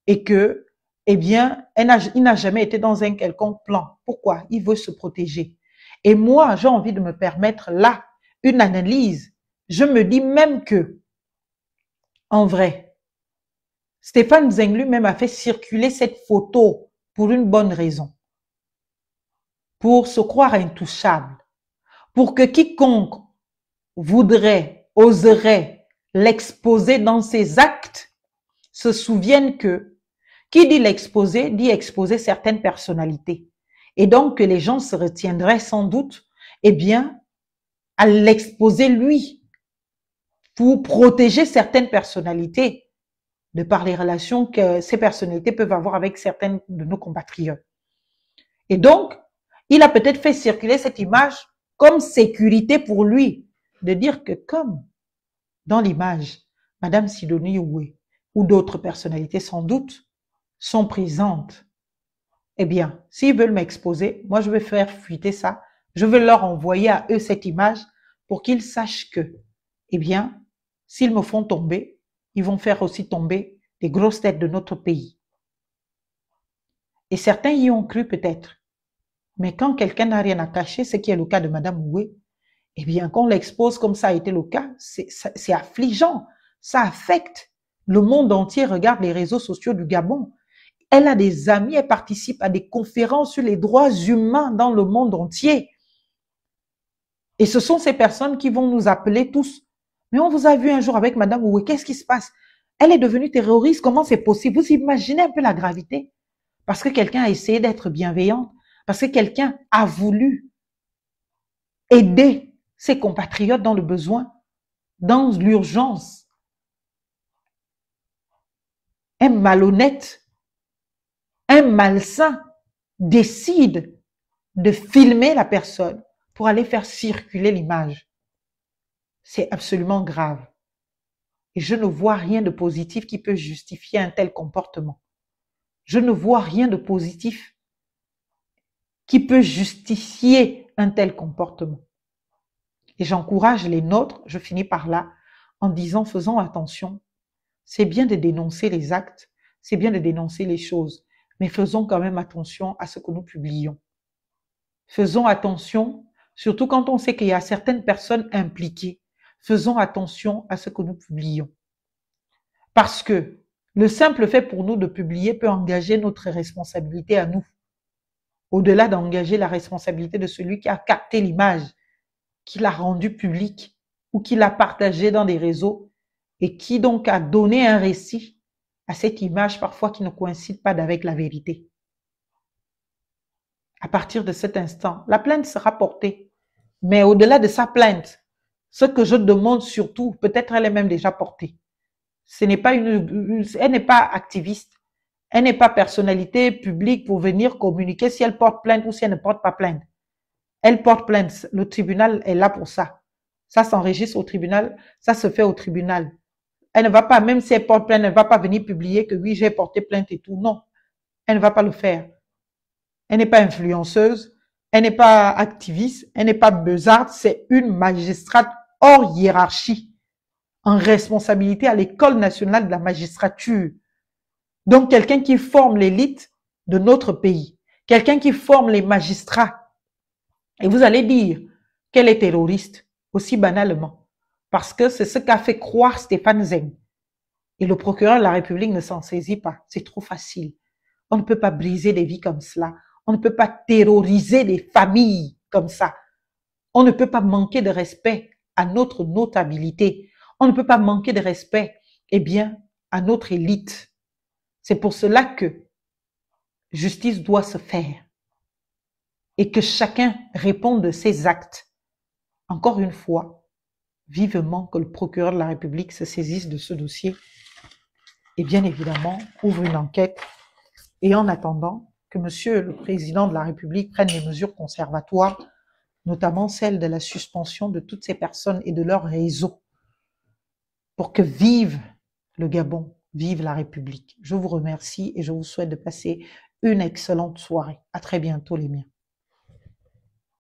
et que, eh bien, il n'a jamais été dans un quelconque plan. Pourquoi? Il veut se protéger. Et moi, j'ai envie de me permettre là une analyse. Je me dis même que, en vrai, Stéphane Zeng lui-même a fait circuler cette photo pour une bonne raison. Pour se croire intouchable. Pour que quiconque voudrait, oserait l'exposer dans ses actes, se souvienne que qui dit l'exposer, dit exposer certaines personnalités. Et donc que les gens se retiendraient sans doute, eh bien, à l'exposer lui, pour protéger certaines personnalités, de par les relations que ces personnalités peuvent avoir avec certaines de nos compatriotes. Et donc, il a peut-être fait circuler cette image comme sécurité pour lui, de dire que comme dans l'image, Madame Sidonie Oué ou d'autres personnalités sans doute sont présentes, eh bien, s'ils veulent m'exposer, moi je vais faire fuiter ça, je vais leur envoyer à eux cette image pour qu'ils sachent que, eh bien, s'ils me font tomber, ils vont faire aussi tomber les grosses têtes de notre pays. Et certains y ont cru peut-être. Mais quand quelqu'un n'a rien à cacher, ce qui est le cas de Madame Oué, eh bien, qu'on l'expose comme ça a été le cas, c'est affligeant. Ça affecte. Le monde entier regarde les réseaux sociaux du Gabon. Elle a des amis, elle participe à des conférences sur les droits humains dans le monde entier. Et ce sont ces personnes qui vont nous appeler tous. Mais on vous a vu un jour avec Madame Oué, qu'est-ce qui se passe? Elle est devenue terroriste, comment c'est possible? Vous imaginez un peu la gravité? Parce que quelqu'un a essayé d'être bienveillant, parce que quelqu'un a voulu aider ses compatriotes dans le besoin, dans l'urgence. Un malhonnête, un malsain décide de filmer la personne pour aller faire circuler l'image. C'est absolument grave. Et je ne vois rien de positif qui peut justifier un tel comportement. Je ne vois rien de positif qui peut justifier un tel comportement. Et j'encourage les nôtres, je finis par là, en disant faisons attention. C'est bien de dénoncer les actes, c'est bien de dénoncer les choses, mais faisons quand même attention à ce que nous publions. Faisons attention, surtout quand on sait qu'il y a certaines personnes impliquées. Faisons attention à ce que nous publions. Parce que le simple fait pour nous de publier peut engager notre responsabilité à nous. Au-delà d'engager la responsabilité de celui qui a capté l'image, qui l'a rendue publique ou qui l'a partagée dans des réseaux et qui donc a donné un récit à cette image parfois qui ne coïncide pas avec la vérité. À partir de cet instant, la plainte sera portée. Mais au-delà de sa plainte, ce que je demande surtout, peut-être elle est même déjà portée. Elle n'est pas activiste, elle n'est pas personnalité publique pour venir communiquer si elle porte plainte ou si elle ne porte pas plainte. Elle porte plainte. Le tribunal est là pour ça. Ça s'enregistre au tribunal. Ça se fait au tribunal. Elle ne va pas, même si elle porte plainte, elle ne va pas venir publier que oui, j'ai porté plainte et tout. Non, elle ne va pas le faire. Elle n'est pas influenceuse. Elle n'est pas activiste. Elle n'est pas beuzarde. C'est une magistrate hors hiérarchie, en responsabilité à l'École nationale de la magistrature. Donc, quelqu'un qui forme l'élite de notre pays. Quelqu'un qui forme les magistrats. Et vous allez dire qu'elle est terroriste, aussi banalement. Parce que c'est ce qu'a fait croire Stéphane Zeng. Et le procureur de la République ne s'en saisit pas. C'est trop facile. On ne peut pas briser des vies comme cela. On ne peut pas terroriser des familles comme ça. On ne peut pas manquer de respect à notre notabilité. On ne peut pas manquer de respect, eh bien, à notre élite. C'est pour cela que justice doit se faire et que chacun réponde de ses actes. Encore une fois, vivement que le procureur de la République se saisisse de ce dossier et bien évidemment ouvre une enquête. Et en attendant que Monsieur le Président de la République prenne les mesures conservatoires, notamment celle de la suspension de toutes ces personnes et de leur réseau, pour que vive le Gabon, vive la République. Je vous remercie et je vous souhaite de passer une excellente soirée. À très bientôt les miens.